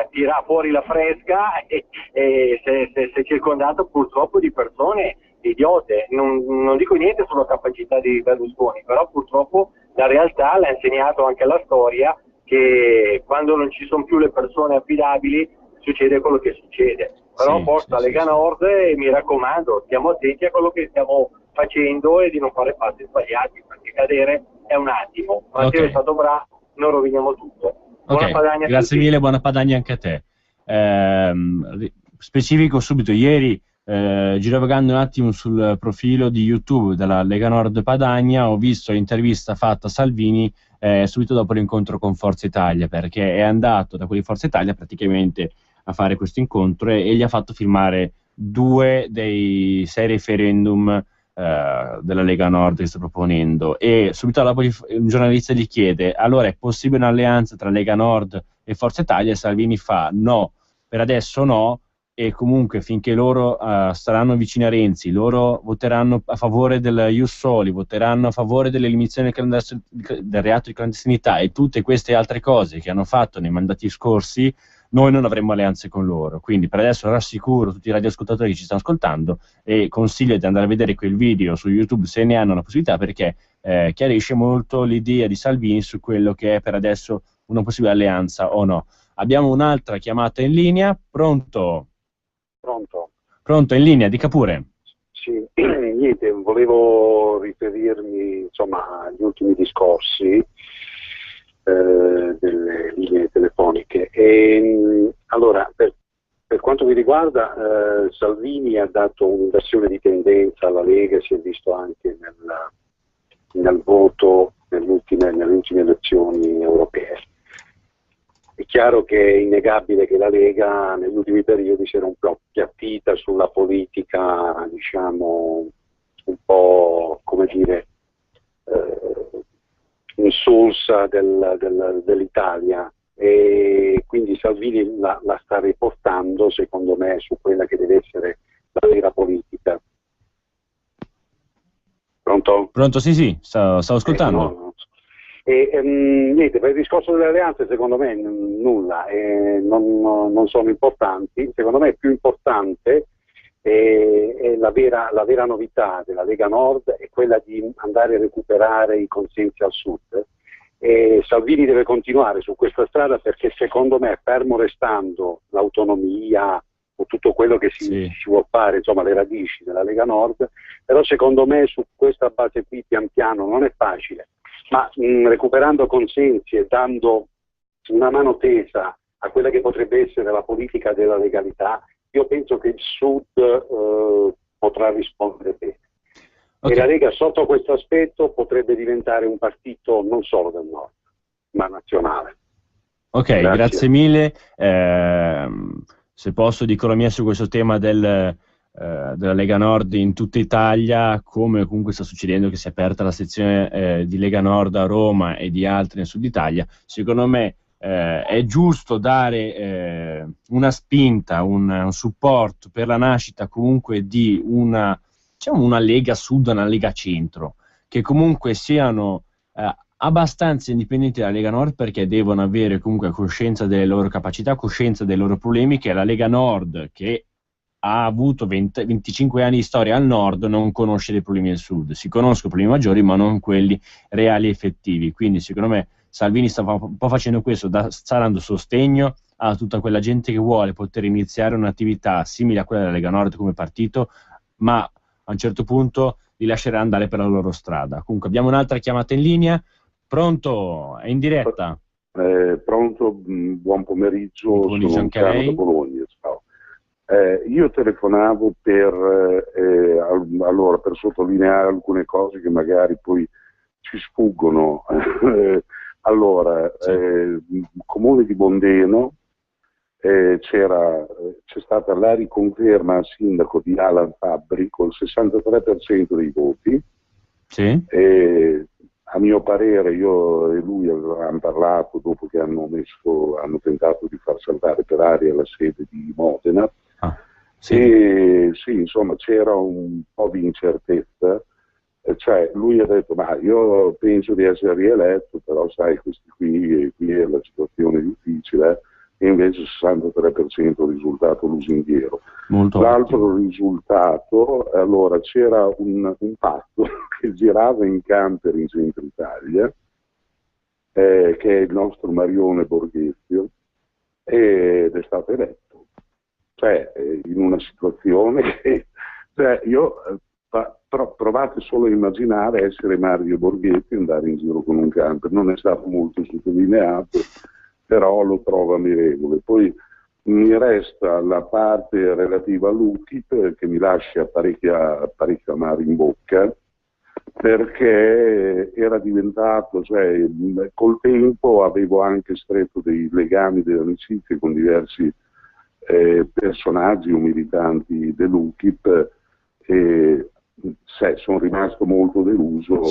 tira fuori la fresca e si è circondato purtroppo di persone idiote. Non dico niente sulla capacità di Berlusconi, però purtroppo la realtà l'ha insegnato anche la storia, che quando non ci sono più le persone affidabili succede quello che succede. Però forza Lega Nord, e mi raccomando, stiamo attenti a quello che stiamo facendo e di non fare passi sbagliati, perché cadere è un attimo, ma se è stato bravo non roviniamo tutto. Buona Padania. Grazie mille, buona Padania anche a te. Specifico subito, ieri girovagando un attimo sul profilo di YouTube della Lega Nord Padania, ho visto l'intervista fatta a Salvini subito dopo l'incontro con Forza Italia, perché è andato da quelli di Forza Italia praticamente a fare questo incontro e gli ha fatto firmare 2 dei 6 referendum della Lega Nord che sta proponendo, e subito dopo un giornalista gli chiede: allora è possibile un'alleanza tra Lega Nord e Forza Italia? E Salvini fa: no, per adesso no, e comunque finché loro staranno vicini a Renzi, loro voteranno a favore del Ius Soli, voteranno a favore dell'eliminazione del reato di clandestinità e tutte queste altre cose che hanno fatto nei mandati scorsi, noi non avremo alleanze con loro. Quindi per adesso rassicuro tutti i radioascoltatori che ci stanno ascoltando e consiglio di andare a vedere quel video su YouTube se ne hanno la possibilità, perché chiarisce molto l'idea di Salvini su quello che è per adesso una possibile alleanza o no. Abbiamo un'altra chiamata in linea. Pronto? Pronto, in linea, dica pure. Sì, niente, volevo riferirmi insomma agli ultimi discorsi delle linee telefoniche. Allora, per quanto mi riguarda, Salvini ha dato un'inversione di tendenza alla Lega, si è visto anche nel voto nelle ultime elezioni europee. È chiaro che è innegabile che la Lega negli ultimi periodi si era un po' appiattita sulla politica, diciamo, un po', come dire, insulsa dell'Italia, e quindi Salvini la sta riportando, secondo me, su quella che deve essere la vera politica. Pronto? Pronto, sì, stavo ascoltando. No. Niente, per il discorso delle alleanze secondo me nulla, non sono importanti. Secondo me è più importante, è la vera novità della Lega Nord è quella di andare a recuperare i consensi al sud, e Salvini deve continuare su questa strada, perché secondo me, fermo restando l'autonomia o tutto quello che si vuol fare, insomma le radici della Lega Nord, però secondo me su questa base qui pian piano non è facile, ma recuperando consensi e dando una mano tesa a quella che potrebbe essere la politica della legalità, io penso che il Sud potrà rispondere bene. E la Lega sotto questo aspetto potrebbe diventare un partito non solo del Nord, ma nazionale. Ok, grazie mille. Se posso dico la mia su questo tema della Lega Nord in tutta Italia, come comunque sta succedendo che si è aperta la sezione di Lega Nord a Roma e di altri nel Sud Italia. Secondo me è giusto dare una spinta, un supporto per la nascita comunque di una Lega Sud, una Lega Centro, che comunque siano abbastanza indipendenti dalla Lega Nord, perché devono avere comunque coscienza delle loro capacità, coscienza dei loro problemi, che la Lega Nord, che ha avuto 25 anni di storia al Nord, non conosce dei problemi del Sud. Si conoscono problemi maggiori, ma non quelli reali e effettivi. Quindi secondo me Salvini sta un po' facendo questo, sta dando sostegno a tutta quella gente che vuole poter iniziare un'attività simile a quella della Lega Nord come partito, ma a un certo punto li lascerà andare per la loro strada. Comunque abbiamo un'altra chiamata in linea. Pronto? È in diretta. Pronto, buon pomeriggio, sono anche lei. Da Bologna. Ciao. Io telefonavo allora, per sottolineare alcune cose che magari poi ci sfuggono. Allora, Comune di Bondeno, c'è stata la riconferma al sindaco di Alan Fabbri con il 63% dei voti. Sì. A mio parere, io e lui avevamo parlato dopo che hanno tentato di far saltare per aria la sede di Modena. Sì. E sì, insomma, c'era un po' di incertezza. Cioè, lui ha detto: ma io penso di essere rieletto, però sai, qui è la situazione difficile, e invece il 63% risultato lusinghiero. L'altro risultato, allora, c'era un patto che girava in camper in centro Italia, che è il nostro Marione Borghezio, ed è stato eletto. Cioè, in una situazione che, cioè, provate solo a immaginare essere Mario Borghetti e andare in giro con un camper. Non è stato molto sottolineato, però lo trovo ammirevole. Poi mi resta la parte relativa all'UKIP, che mi lascia parecchio amaro in bocca, perché era diventato, cioè, col tempo avevo anche stretto dei legami, delle amicizie con diversi personaggi o militanti dell'UKIP, e sono rimasto molto deluso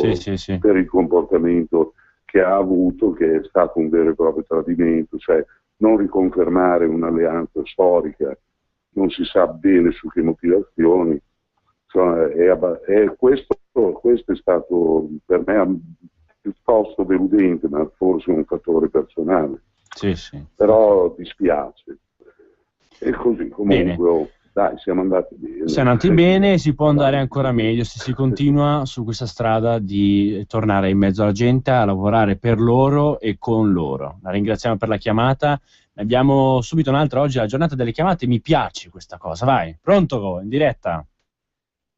per il comportamento che ha avuto, che è stato un vero e proprio tradimento, cioè non riconfermare un'alleanza storica, non si sa bene su che motivazioni. Insomma, questo è stato per me piuttosto deludente, ma forse un fattore personale. Però dispiace. E così comunque, dai, siamo andati bene. Siamo andati bene e si può andare ancora meglio se si continua su questa strada di tornare in mezzo alla gente, a lavorare per loro e con loro. La ringraziamo per la chiamata. Ne abbiamo subito un'altra oggi, la giornata delle chiamate. Mi piace questa cosa, vai. Pronto, in diretta?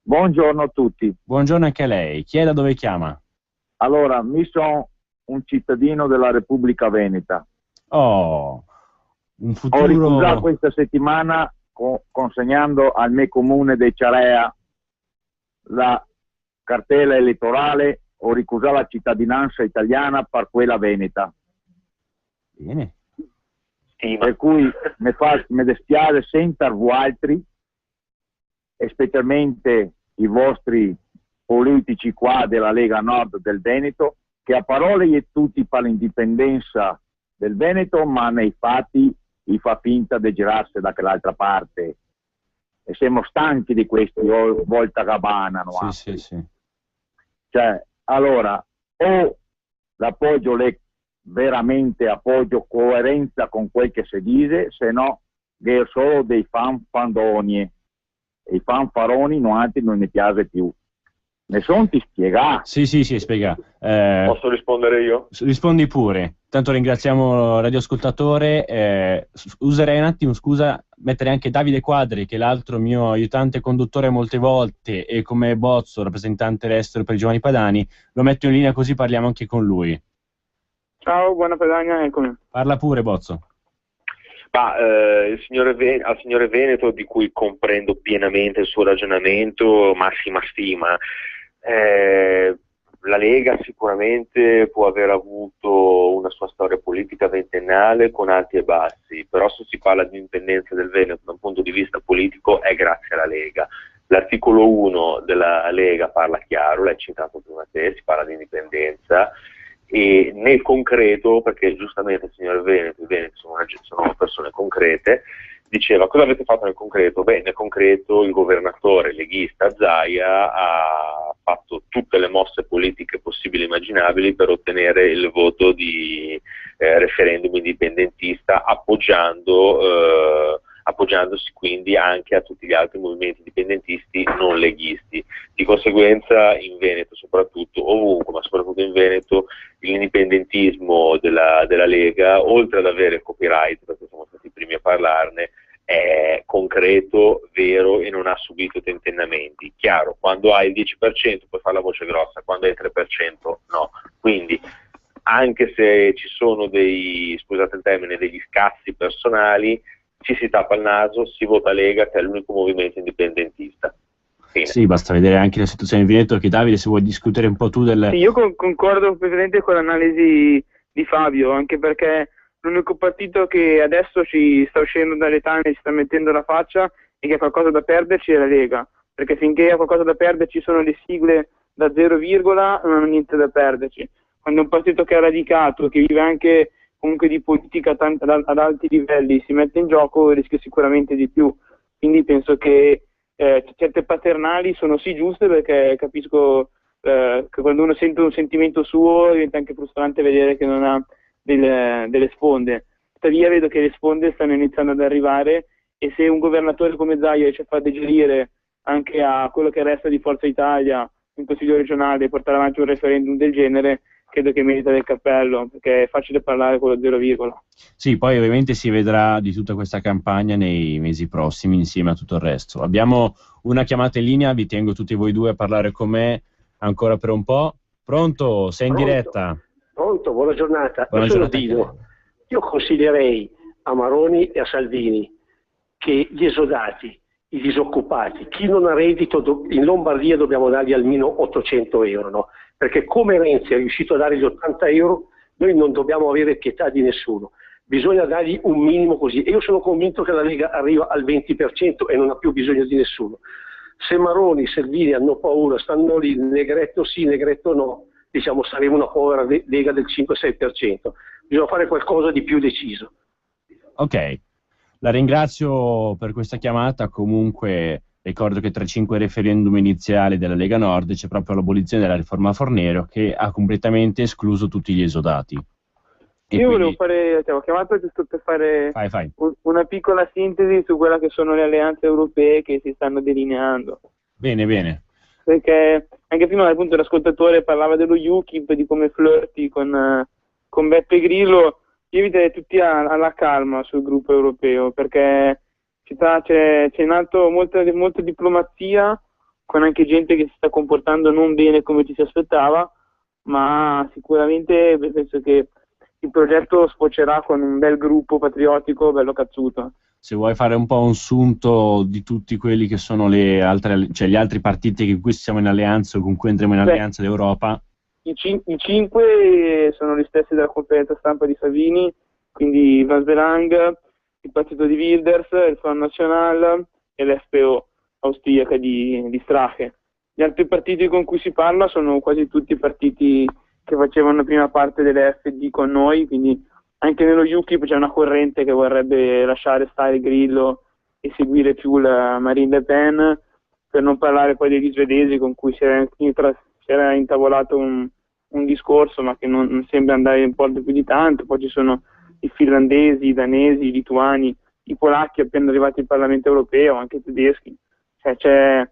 Buongiorno a tutti. Buongiorno anche a lei. Chi è, da dove chiama? Allora, mi sono un cittadino della Repubblica Veneta. Oh, un futuro... Ho ricusato questa settimana consegnando al mio comune di Ciarea la cartella elettorale, ho ricusato la cittadinanza italiana per quella veneta. Bene. Per cui mi dispiace sempre voi altri, e specialmente i vostri politici qua della Lega Nord del Veneto, che a parole e tutti per l'indipendenza del Veneto, ma nei fatti fa finta di girarsi da quell'altra parte, e siamo stanchi di questi volta gabbana. Cioè, allora, o l'appoggio veramente appoggio coerenza con quel che si dice, se no che solo dei fanfandoni, e i fanfaroni non ne piace più. Ne sono ti spiegare? Sì, spiega. Posso rispondere io? Rispondi pure. Tanto ringraziamo il radioascoltatore. Userei un attimo, scusa, mettere anche Davide Quadri, che è l'altro mio aiutante conduttore molte volte, e come Bozzo, rappresentante estero per i giovani padani, lo metto in linea così parliamo anche con lui. Ciao, buona Padania, eccomi. Parla pure, Bozzo. Al signore Veneto, di cui comprendo pienamente il suo ragionamento, massima stima. La Lega sicuramente può aver avuto una sua storia politica ventennale con alti e bassi, però se si parla di indipendenza del Veneto da un punto di vista politico è grazie alla Lega. L'articolo 1 della Lega parla chiaro, l'hai citato prima te, si parla di indipendenza, e nel concreto, perché giustamente il signor Veneto, i Veneti sono persone concrete, diceva: cosa avete fatto nel concreto? Beh, nel concreto il governatore leghista Zaia ha fatto tutte le mosse politiche possibili e immaginabili per ottenere il voto di referendum indipendentista, appoggiandosi quindi anche a tutti gli altri movimenti indipendentisti non leghisti. Di conseguenza in Veneto, soprattutto, ovunque, ma soprattutto in Veneto, l'indipendentismo della Lega, oltre ad avere copyright, perché siamo stati i primi a parlarne, è concreto, vero e non ha subito tentennamenti. Chiaro, quando hai il 10% puoi fare la voce grossa, quando hai il 3% no. Quindi, anche se ci sono scusate il termine, degli scazzi personali, ci si tappa il naso, si vota Lega, che è l'unico movimento indipendentista. Fine. Sì, basta vedere anche la situazione in Veneto, che Davide, se vuoi discutere un po' tu del... Sì, io concordo completamente con l'analisi di Fabio, anche perché l'unico partito che adesso ci sta uscendo dalle tane, ci sta mettendo la faccia e che ha qualcosa da perderci è la Lega, perché finché ha qualcosa da perderci sono le sigle da 0, non hanno niente da perderci. Quando un partito che è radicato, che vive anche comunque di politica ad alti livelli, si mette in gioco, rischia sicuramente di più. Quindi penso che certe paternali sono sì giuste, perché capisco che quando uno sente un sentimento suo diventa anche frustrante vedere che non ha delle sponde. Tuttavia vedo che le sponde stanno iniziando ad arrivare, e se un governatore come Zaia riesce a far digerire anche a quello che resta di Forza Italia in Consiglio regionale e portare avanti un referendum del genere, credo che merita del cappello, perché è facile parlare con lo 0, Sì, poi ovviamente si vedrà di tutta questa campagna nei mesi prossimi insieme a tutto il resto. Abbiamo una chiamata in linea, vi tengo tutti voi due a parlare con me ancora per un po'. Pronto? Sei in diretta? Pronto, buona giornata. Buona Io sono giornata Dino. Io consiglierei a Maroni e a Salvini che gli esodati, i disoccupati, chi non ha reddito, in Lombardia dobbiamo dargli almeno 800 euro, no? Perché come Renzi è riuscito a dare gli 80 euro, noi non dobbiamo avere pietà di nessuno, bisogna dargli un minimo così, e io sono convinto che la Lega arriva al 20% e non ha più bisogno di nessuno. Se Maroni e Salvini hanno paura, stanno lì, negretto sì, negretto no, diciamo saremo una povera Lega del 5-6%, bisogna fare qualcosa di più deciso. Ok, la ringrazio per questa chiamata. Comunque ricordo che tra i 5 referendum iniziali della Lega Nord c'è proprio l'abolizione della riforma Fornero, che ha completamente escluso tutti gli esodati. Io volevo fare, ho chiamato giusto per fare Fai. una piccola sintesi su quella che sono le alleanze europee che si stanno delineando. Bene. Perché anche prima appunto l'ascoltatore parlava dello UKIP, di come flirti con Beppe Grillo. Io inviterei tutti alla calma sul gruppo europeo, perché c'è in atto molta diplomazia, con anche gente che si sta comportando non bene come ci si aspettava, ma sicuramente penso che il progetto sfocerà con un bel gruppo patriottico, bello cazzuto. Se vuoi fare un po' un sunto di tutti quelli che sono gli altri partiti con cui siamo in alleanza o con cui andremo in alleanza d'Europa. I 5 sono gli stessi della conferenza stampa di Salvini, quindi Van Belang, il partito di Wilders, il Front National e l'FPO austriaca di Strache. Gli altri partiti con cui si parla sono quasi tutti partiti che facevano prima parte delle FD con noi, quindi anche nello UKIP c'è una corrente che vorrebbe lasciare stare Grillo e seguire più la Marine Le Pen, per non parlare poi degli svedesi con cui si era intavolato un discorso, ma che non sembra andare in porto più di tanto. Poi ci sono i finlandesi, i danesi, i lituani, i polacchi appena arrivati al Parlamento europeo, anche i tedeschi. Cioè, c'è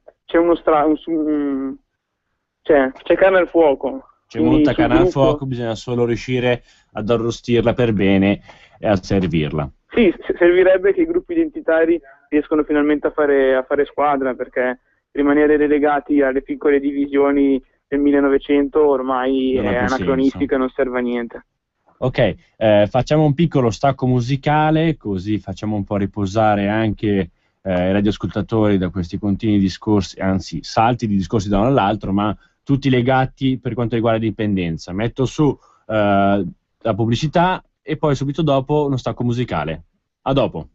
carne al fuoco. C'è molta carne al fuoco, bisogna solo riuscire ad arrostirla per bene e a servirla. Sì, servirebbe che i gruppi identitari riescono finalmente a fare squadra, perché rimanere relegati alle piccole divisioni del 1900 ormai è anacronistica e non serve a niente. Ok, facciamo un piccolo stacco musicale, così facciamo un po' riposare anche i radioascoltatori da questi continui discorsi, anzi salti di discorsi da uno all'altro, ma tutti legati per quanto riguarda l'indipendenza. Metto su la pubblicità e poi subito dopo uno stacco musicale. A dopo.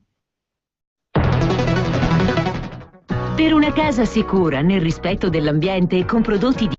Per una casa sicura nel rispetto dell'ambiente e con prodotti di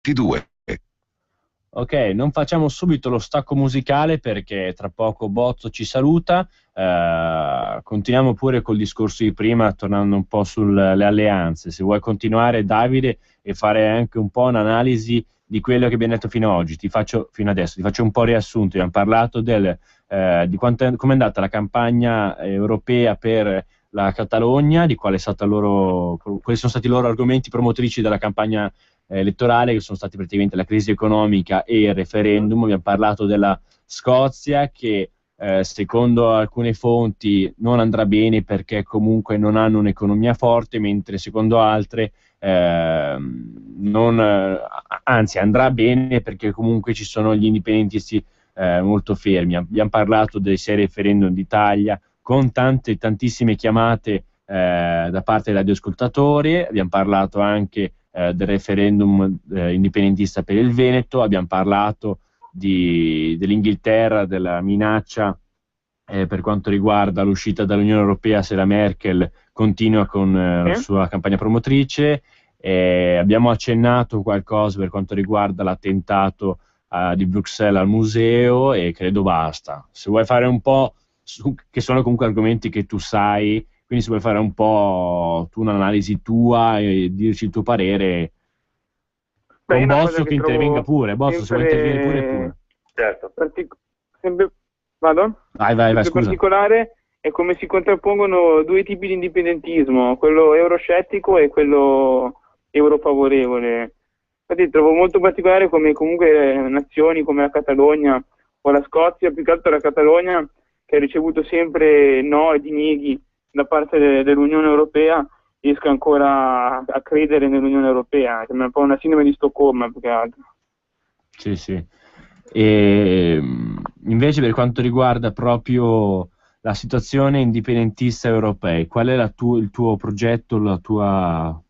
22. Ok, non facciamo subito lo stacco musicale perché tra poco Bozzo ci saluta. Continuiamo pure col discorso di prima, tornando un po' sulle alleanze. Se vuoi continuare, Davide, e fare anche un po' un'analisi di quello che abbiamo detto fino ad oggi, fino adesso, ti faccio un po' riassunto. Abbiamo parlato di come è andata la campagna europea per la Catalogna, di quali sono stati i loro argomenti promotrici della campagna elettorale, che sono stati praticamente la crisi economica e il referendum. Abbiamo parlato della Scozia, che secondo alcune fonti non andrà bene perché comunque non hanno un'economia forte, mentre secondo altre anzi andrà bene perché comunque ci sono gli indipendentisti molto fermi. Abbiamo parlato dei 6 referendum d'Italia con tantissime chiamate da parte degli ascoltatori. Abbiamo parlato anche del referendum indipendentista per il Veneto, abbiamo parlato dell'Inghilterra, della minaccia per quanto riguarda l'uscita dall'Unione Europea se la Merkel continua con la sua campagna promotrice. Abbiamo accennato qualcosa per quanto riguarda l'attentato di Bruxelles al museo, e credo basta. Se vuoi fare un po' che sono comunque argomenti che tu sai, quindi se vuoi fare un po' tu un'analisi tua e dirci il tuo parere, con Bozzo che intervenga pure. Bozzo, se vuoi intervenire pure. Certo. Vado? Vai, In scusa. particolare è come si contrappongono due tipi di indipendentismo, quello euroscettico e quello eurofavorevole. Infatti trovo molto particolare come comunque nazioni come la Catalogna o la Scozia, più che altro la Catalogna, che ha ricevuto sempre no e dinieghi da parte dell'Unione Europea, riesca ancora a credere nell'Unione Europea. Sembra un po' una sindrome di Stoccolma, più che altro. Sì. E invece per quanto riguarda proprio la situazione indipendentista europea, qual è il tuo progetto, la tua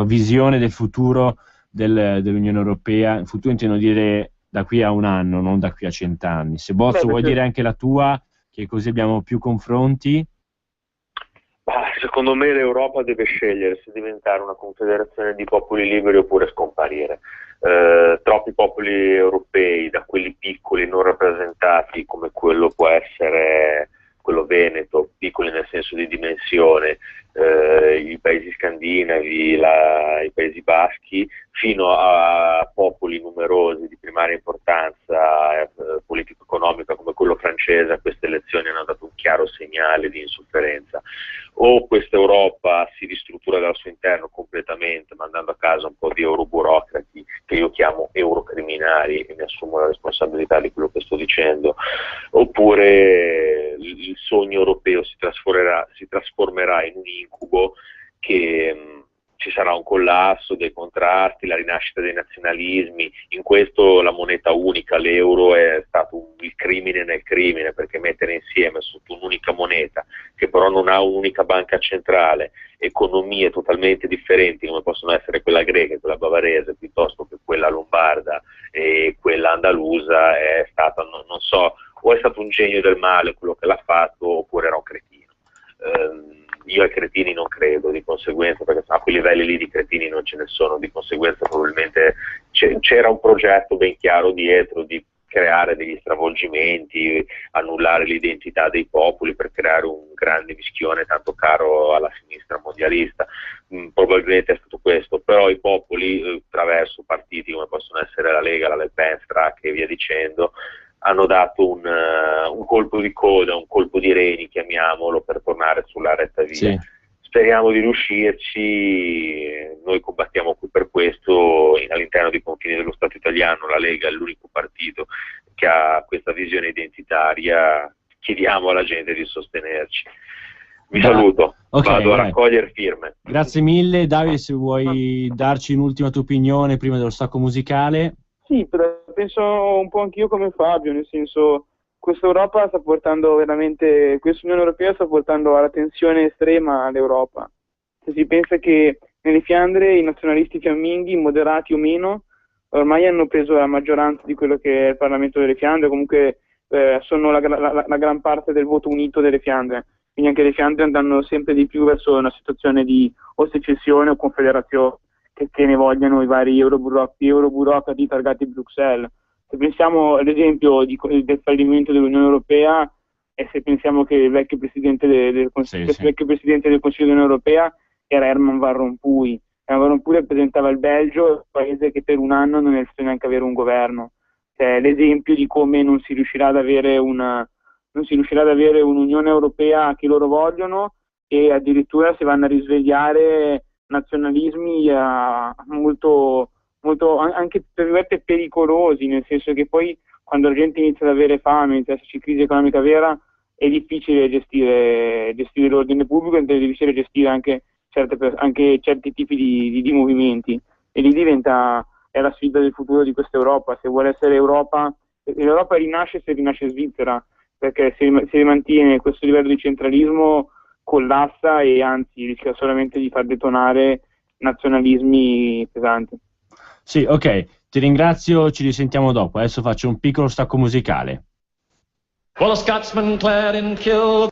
visione del futuro dell'Unione Europea? Il futuro intendo dire da qui a un anno, non da qui a 100 anni. Se Bozzo vuoi dire anche la tua, che così abbiamo più confronti. Secondo me l'Europa deve scegliere se diventare una confederazione di popoli liberi oppure scomparire. Troppi popoli europei, da quelli piccoli non rappresentati come quello può essere quello veneto, piccoli nel senso di dimensione, i paesi scandinavi, i paesi baschi, fino a popoli numerosi di primaria importanza politico-economica come quello francese. A queste elezioni hanno dato un chiaro segnale di insofferenza. O questa Europa si ristruttura dal suo interno completamente, mandando a casa un po' di euroburocrati, che io chiamo eurocriminali, e mi assumo la responsabilità di quello che sto dicendo, oppure il sogno europeo si trasformerà in un incubo, che ci sarà un collasso dei contrasti, la rinascita dei nazionalismi. In questo la moneta unica, l'euro, è stato il crimine nel crimine, perché mettere insieme sotto un'unica moneta, che però non ha un'unica banca centrale, economie totalmente differenti come possono essere quella greca e quella bavarese, piuttosto che quella lombarda e quella andalusa, è stata, non so, o è stato un genio del male quello che l'ha fatto, oppure era un cretino. Io ai cretini non credo, di conseguenza, perché a quei livelli lì di cretini non ce ne sono, di conseguenza probabilmente c'era un progetto ben chiaro dietro di creare degli stravolgimenti, annullare l'identità dei popoli per creare un grande mischione tanto caro alla sinistra mondialista. Probabilmente è stato questo, però i popoli, attraverso partiti come possono essere la Lega, la Le Pen, Strache e via dicendo, hanno dato un colpo di coda, un colpo di reni, chiamiamolo, per tornare sulla retta via. Sì. Speriamo di riuscirci. Noi combattiamo qui per questo all'interno dei confini dello Stato italiano. La Lega è l'unico partito che ha questa visione identitaria. Chiediamo alla gente di sostenerci. Vi saluto, vado a raccogliere firme. Grazie mille. Davide, se vuoi darci un'ultima tua opinione prima dello stacco musicale. Sì, però penso un po' anch'io come Fabio, nel senso, questa Europa sta portando veramente, questa Unione Europea sta portando alla tensione estrema all'Europa. Se si pensa che nelle Fiandre i nazionalisti fiamminghi, moderati o meno, ormai hanno preso la maggioranza di quello che è il Parlamento delle Fiandre, comunque sono la gran parte del voto unito delle Fiandre, quindi anche le Fiandre andranno sempre di più verso una situazione di o secessione o confederazione, che ne vogliano i vari euroburocrati targati Bruxelles. Se pensiamo all'esempio del fallimento dell'Unione Europea, e se pensiamo che il vecchio presidente del Consiglio dell'Unione Europea era Herman Van Rompuy. Herman Van Rompuy rappresentava il Belgio, un paese che per un anno non è riuscito neanche ad avere un governo. Cioè, l'esempio di come non si riuscirà ad avere un'Unione Europea che loro vogliono, e addirittura si vanno a risvegliare nazionalismi molto anche pericolosi, nel senso che poi quando la gente inizia ad avere fame, inizia ad esserci crisi economica vera, è difficile gestire l'ordine pubblico, è difficile gestire anche certi tipi di movimenti, e lì è la sfida del futuro di questa Europa. Se vuole essere Europa, l'Europa rinasce se rinasce Svizzera, perché se mantiene questo livello di centralismo collassa e anzi rischia solamente di far detonare nazionalismi pesanti. Sì, ok, ti ringrazio, ci risentiamo dopo. Adesso faccio un piccolo stacco musicale. Well, a Scotsman clad in kill.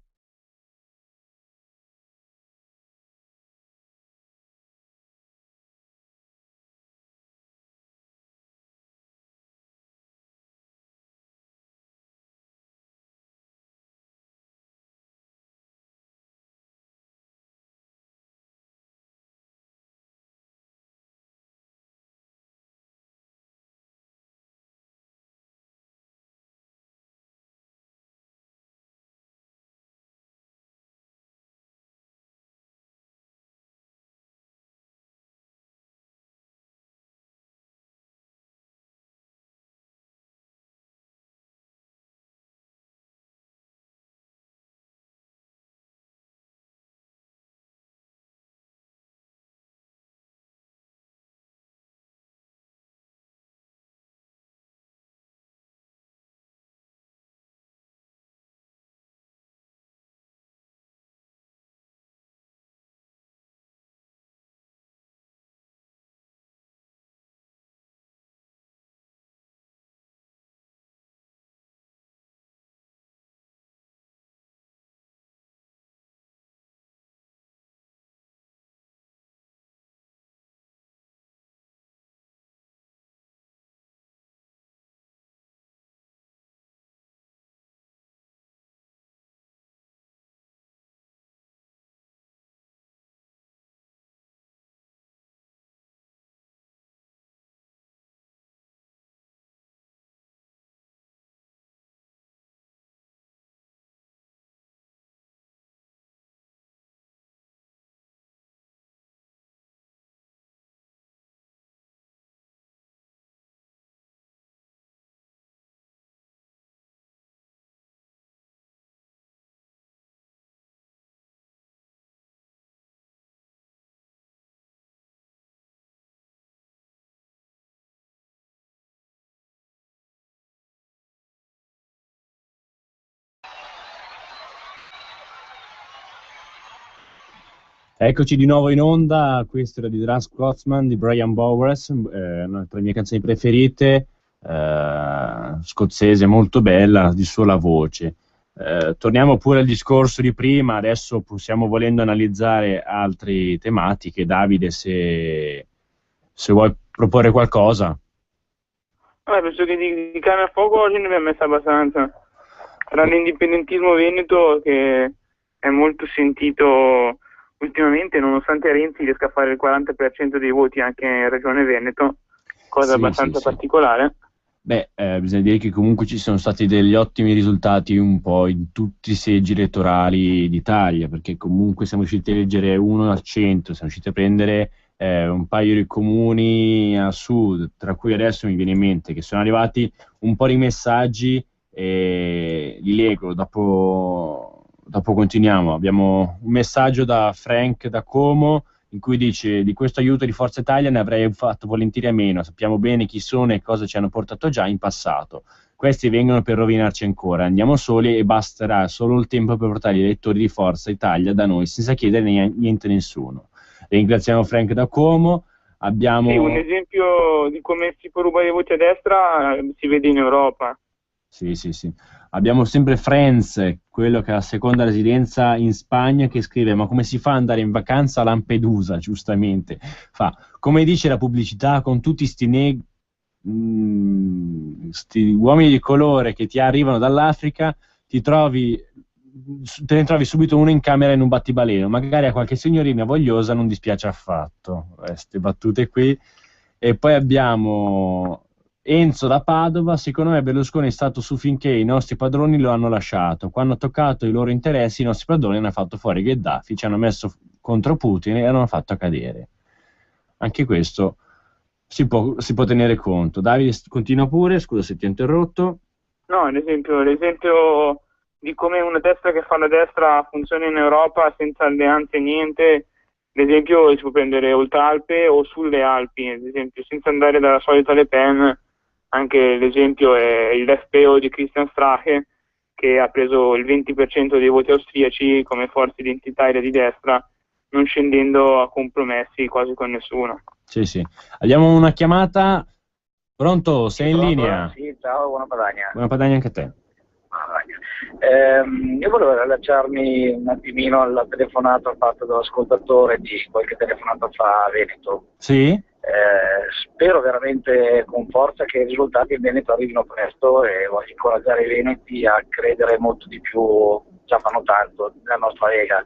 Eccoci di nuovo in onda, questo era di The Last Scotsman di Brian Bowers, una tra le mie canzoni preferite, scozzese molto bella, di sola voce. Torniamo pure al discorso di prima, adesso possiamo volendo analizzare altre tematiche. Davide, se vuoi proporre qualcosa. Penso che di carne a fuoco oggi ne abbiamo messa abbastanza. Tra l'indipendentismo veneto, che è molto sentito ultimamente, nonostante Renzi riesca a fare il 40% dei voti anche in Regione Veneto, cosa abbastanza particolare. Beh, bisogna dire che comunque ci sono stati degli ottimi risultati un po' in tutti i seggi elettorali d'Italia, perché comunque siamo riusciti a eleggere 1 al centro, siamo riusciti a prendere un paio di comuni a sud, tra cui adesso mi viene in mente che sono arrivati un po' di messaggi, e li leggo, dopo continuiamo. Abbiamo un messaggio da Frank da Como, in cui dice: di questo aiuto di Forza Italia ne avrei fatto volentieri a meno, sappiamo bene chi sono e cosa ci hanno portato già in passato, questi vengono per rovinarci ancora, andiamo soli e basterà solo il tempo per portare gli elettori di Forza Italia da noi senza chiedere niente a nessuno. Ringraziamo Frank da Como. Abbiamo un esempio di come si può rubare i voti a destra, si vede in Europa. Sì. Abbiamo sempre Friends, quello che ha la seconda residenza in Spagna, che scrive: ma come si fa ad andare in vacanza a Lampedusa? Giustamente fa, come dice la pubblicità, con tutti sti uomini di colore che ti arrivano dall'Africa, te ne trovi subito uno in camera in un battibaleno, magari a qualche signorina vogliosa non dispiace affatto. Queste battute qui. E poi abbiamo Enzo da Padova: secondo me Berlusconi è stato su finché i nostri padroni lo hanno lasciato. Quando ha toccato i loro interessi, i nostri padroni hanno fatto fuori Gheddafi, ci hanno messo contro Putin e l'hanno fatto cadere. Anche questo si può tenere conto. Davide, continua pure, scusa se ti ho interrotto. No, l'esempio di come una destra che fa la destra funziona in Europa senza alleanze e niente. L'esempio si può prendere Oltralpe o sulle Alpi, ad esempio, senza andare dalla solita Le Pen. Anche l'esempio è l'FPO di Christian Strache, che ha preso il 20% dei voti austriaci come forza identitaria di destra, non scendendo a compromessi quasi con nessuno. Sì, sì. Abbiamo una chiamata. Pronto? Sei in linea? Sì, ciao, buona Padania. Buona Padania anche a te. Io volevo rilacciarmi un attimino alla telefonata fatta dall'ascoltatore di qualche telefonata fa a Veneto. Sì? Spero veramente con forza che i risultati in Veneto arrivino presto e voglio incoraggiare i veneti a credere molto di più, già fanno tanto, nella nostra Lega,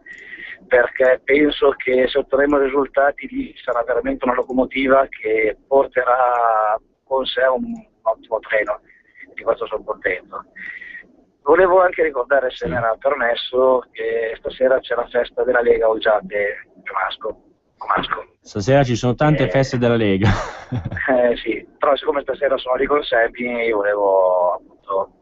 perché penso che se otterremo i risultati lì sarà veramente una locomotiva che porterà con sé un ottimo treno, di questo sono contento. Volevo anche ricordare, se mi era permesso, che stasera c'è la festa della Lega Olgiate Comasco. Stasera ci sono tante feste della Lega. Sì, però siccome stasera sono lì con Seppi, io volevo appunto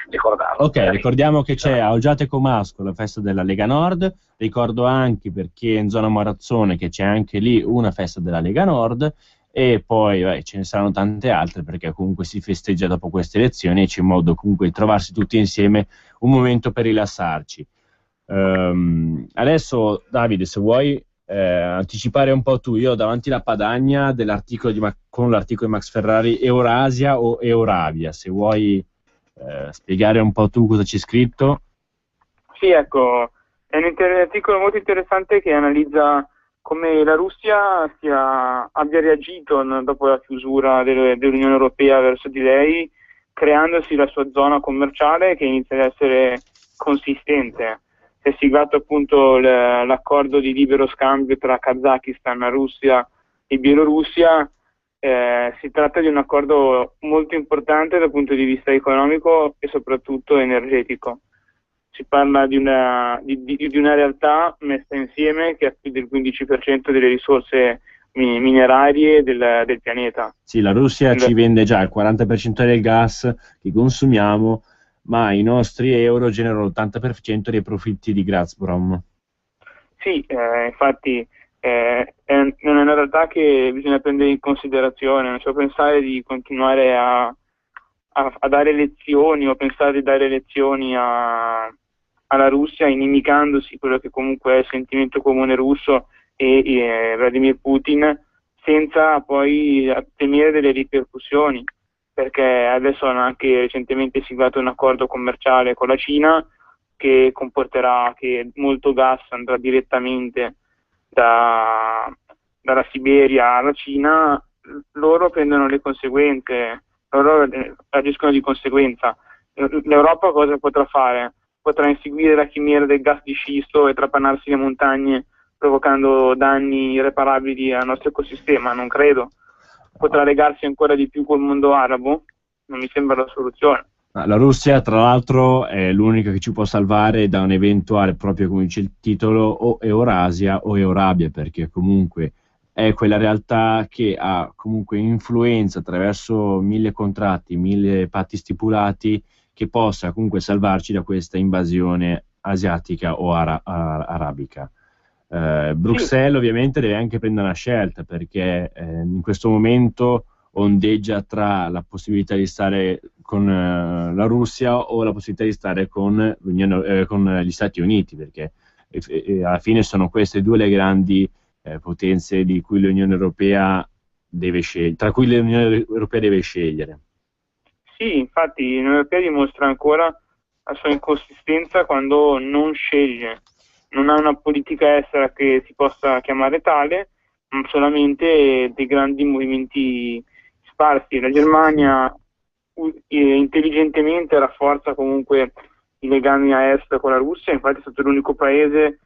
ricordarlo. Ok, ricordiamo che c'è a Olgiate Comasco la festa della Lega Nord. Ricordo anche, perché in zona Morazzone, che c'è anche lì una festa della Lega Nord. E poi ce ne saranno tante altre, perché comunque si festeggia dopo queste elezioni e c'è modo comunque di trovarsi tutti insieme, un momento per rilassarci. Adesso Davide, se vuoi anticipare un po' tu, io ho davanti la Padania dell'articolo con l'articolo di Max Ferrari, Eurasia o Euravia, se vuoi spiegare un po' tu cosa c'è scritto. Sì, ecco, è un articolo molto interessante che analizza come la Russia abbia reagito dopo la chiusura dell'Unione Europea verso di lei, creandosi la sua zona commerciale che inizia ad essere consistente. Si è siglato appunto l'accordo di libero scambio tra Kazakistan, Russia e Bielorussia. Si tratta di un accordo molto importante dal punto di vista economico e soprattutto energetico. Si parla di una realtà messa insieme che ha più del 15% delle risorse minerarie del pianeta. Sì, la Russia ci vende già il 40% del gas che consumiamo, ma i nostri euro generano l'80% dei profitti di Gazprom. Sì, infatti è una realtà che bisogna prendere in considerazione. Non si può pensare di continuare a dare lezioni o pensare di dare lezioni alla Russia, inimicandosi quello che comunque è il sentimento comune russo e Vladimir Putin, senza poi temere delle ripercussioni, perché adesso hanno anche recentemente siglato un accordo commerciale con la Cina che comporterà che molto gas andrà direttamente dalla Siberia alla Cina. Loro prendono le conseguenze, loro agiscono di conseguenza. L'Europa cosa potrà fare? Potrà inseguire la chimera del gas di scisto e trapanarsi le montagne, provocando danni irreparabili al nostro ecosistema? Non credo. Potrà legarsi ancora di più col mondo arabo? Non mi sembra la soluzione. La Russia, tra l'altro, è l'unica che ci può salvare da un eventuale, proprio come dice il titolo, o Eurasia o Eurabia, perché comunque è quella realtà che ha comunque influenza attraverso 1000 contratti, 1000 patti stipulati, che possa comunque salvarci da questa invasione asiatica o arabica. Bruxelles ovviamente deve anche prendere una scelta, perché in questo momento ondeggia tra la possibilità di stare con la Russia o la possibilità di stare con gli Stati Uniti, perché alla fine sono queste due le grandi potenze di cui l'Unione Europea deve scegliere, tra cui l'Unione Europea deve scegliere. Sì, infatti l'Unione Europea dimostra ancora la sua inconsistenza quando non sceglie, non ha una politica estera che si possa chiamare tale, ma solamente dei grandi movimenti sparsi. La Germania intelligentemente rafforza comunque i legami a est con la Russia, infatti è stato l'unico paese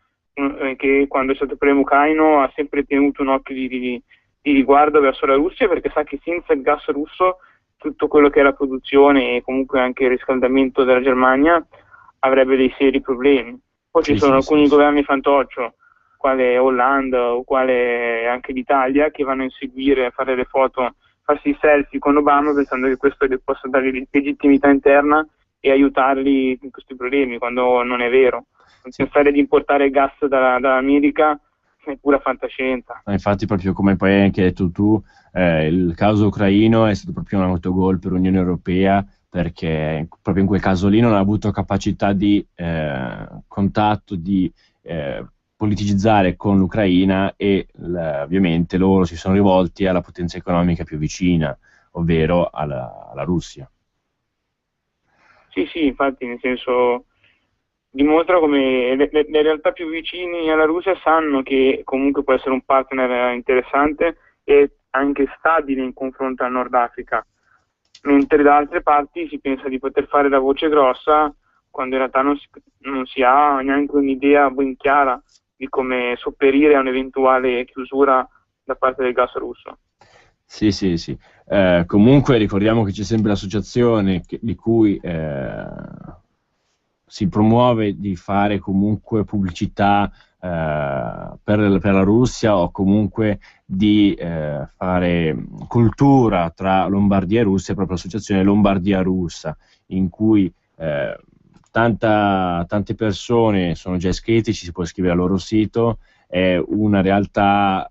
che quando è stato il problema ucraino ha sempre tenuto un occhio di riguardo verso la Russia, perché sa che senza il gas russo tutto quello che è la produzione e comunque anche il riscaldamento della Germania avrebbe dei seri problemi. Poi ci sono alcuni governi fantoccio, quale Hollande o quale anche l'Italia, che vanno a inseguire, a fare le foto, farsi i selfie con Obama pensando che questo gli possa dare legittimità interna e aiutarli in questi problemi, quando non è vero. Pensare di importare gas dall'America è pura fantascienza. Infatti, proprio come poi hai anche detto tu, il caso ucraino è stato proprio un autogol per l'Unione Europea, perché proprio in quel caso lì non ha avuto capacità di contatto, di politicizzare con l'Ucraina, e ovviamente loro si sono rivolti alla potenza economica più vicina, ovvero alla Russia. Sì, infatti, nel senso, dimostra come le realtà più vicine alla Russia sanno che comunque può essere un partner interessante e anche stabile in confronto al Nord Africa, mentre da altre parti si pensa di poter fare la voce grossa quando in realtà non si ha neanche un'idea ben chiara di come sopperire a un'eventuale chiusura da parte del gas russo. Sì. Comunque ricordiamo che c'è sempre l'associazione di cui si promuove di fare comunque pubblicità per la Russia, o comunque di fare cultura tra Lombardia e Russia, proprio l'associazione Lombardia Russa, in cui tante persone sono già iscritte, ci si può iscrivere al loro sito. È una realtà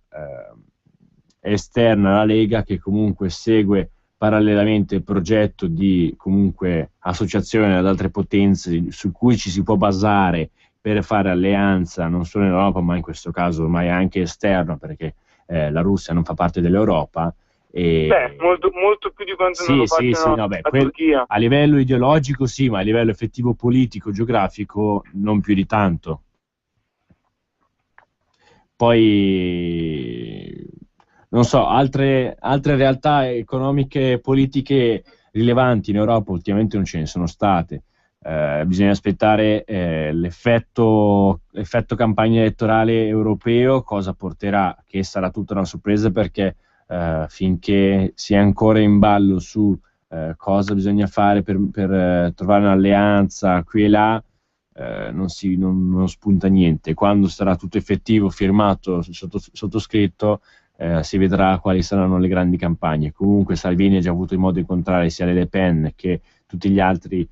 esterna alla Lega, che comunque segue parallelamente il progetto di comunque associazione ad altre potenze su cui ci si può basare per fare alleanza non solo in Europa, ma in questo caso ormai anche esterno, perché la Russia non fa parte dell'Europa. Molto più di quanto non lo facciano la Turchia. A livello ideologico sì, ma a livello effettivo politico, geografico non più di tanto. Poi non so, altre realtà economiche e politiche rilevanti in Europa ultimamente non ce ne sono state. Bisogna aspettare l'effetto campagna elettorale europeo, cosa porterà, che sarà tutta una sorpresa, perché finché si è ancora in ballo su cosa bisogna fare per trovare un'alleanza qui e là, non spunta niente. Quando sarà tutto effettivo, firmato, sottoscritto, si vedrà quali saranno le grandi campagne. Comunque Salvini ha già avuto modo di incontrare sia Le Pen che tutti gli altri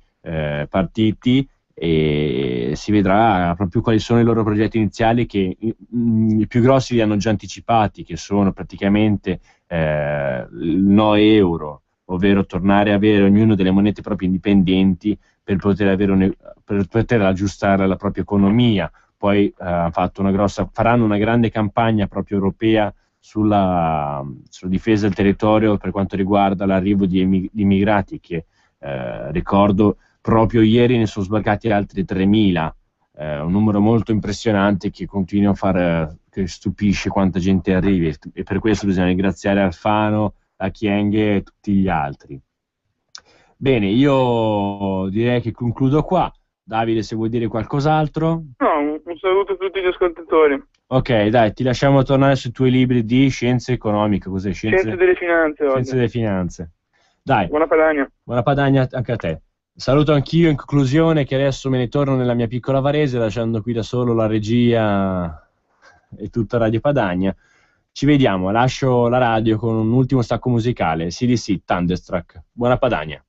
partiti, e si vedrà proprio quali sono i loro progetti iniziali, che i più grossi li hanno già anticipati, che sono praticamente il no euro, ovvero tornare a avere ognuno delle monete proprio indipendenti per poter aggiustare la propria economia. Poi faranno una grande campagna proprio europea sulla difesa del territorio per quanto riguarda l'arrivo di immigrati, che ricordo proprio ieri ne sono sbarcati altri 3.000, un numero molto impressionante che continua che stupisce quanta gente arrivi, e per questo bisogna ringraziare Alfano, la Kyenge e tutti gli altri. Bene, io direi che concludo qua. Davide, se vuoi dire qualcos'altro? No, un saluto a tutti gli ascoltatori. Ok, dai, ti lasciamo tornare sui tuoi libri di scienze economiche, cos'è? Scienze delle finanze. Scienze delle finanze. Dai. Buona Padania. Buona Padania anche a te. Saluto anch'io in conclusione, che adesso me ne torno nella mia piccola Varese, lasciando qui da solo la regia e tutta Radio Padania. Ci vediamo, lascio la radio con un ultimo stacco musicale, CDC, Thunderstruck. Buona Padania.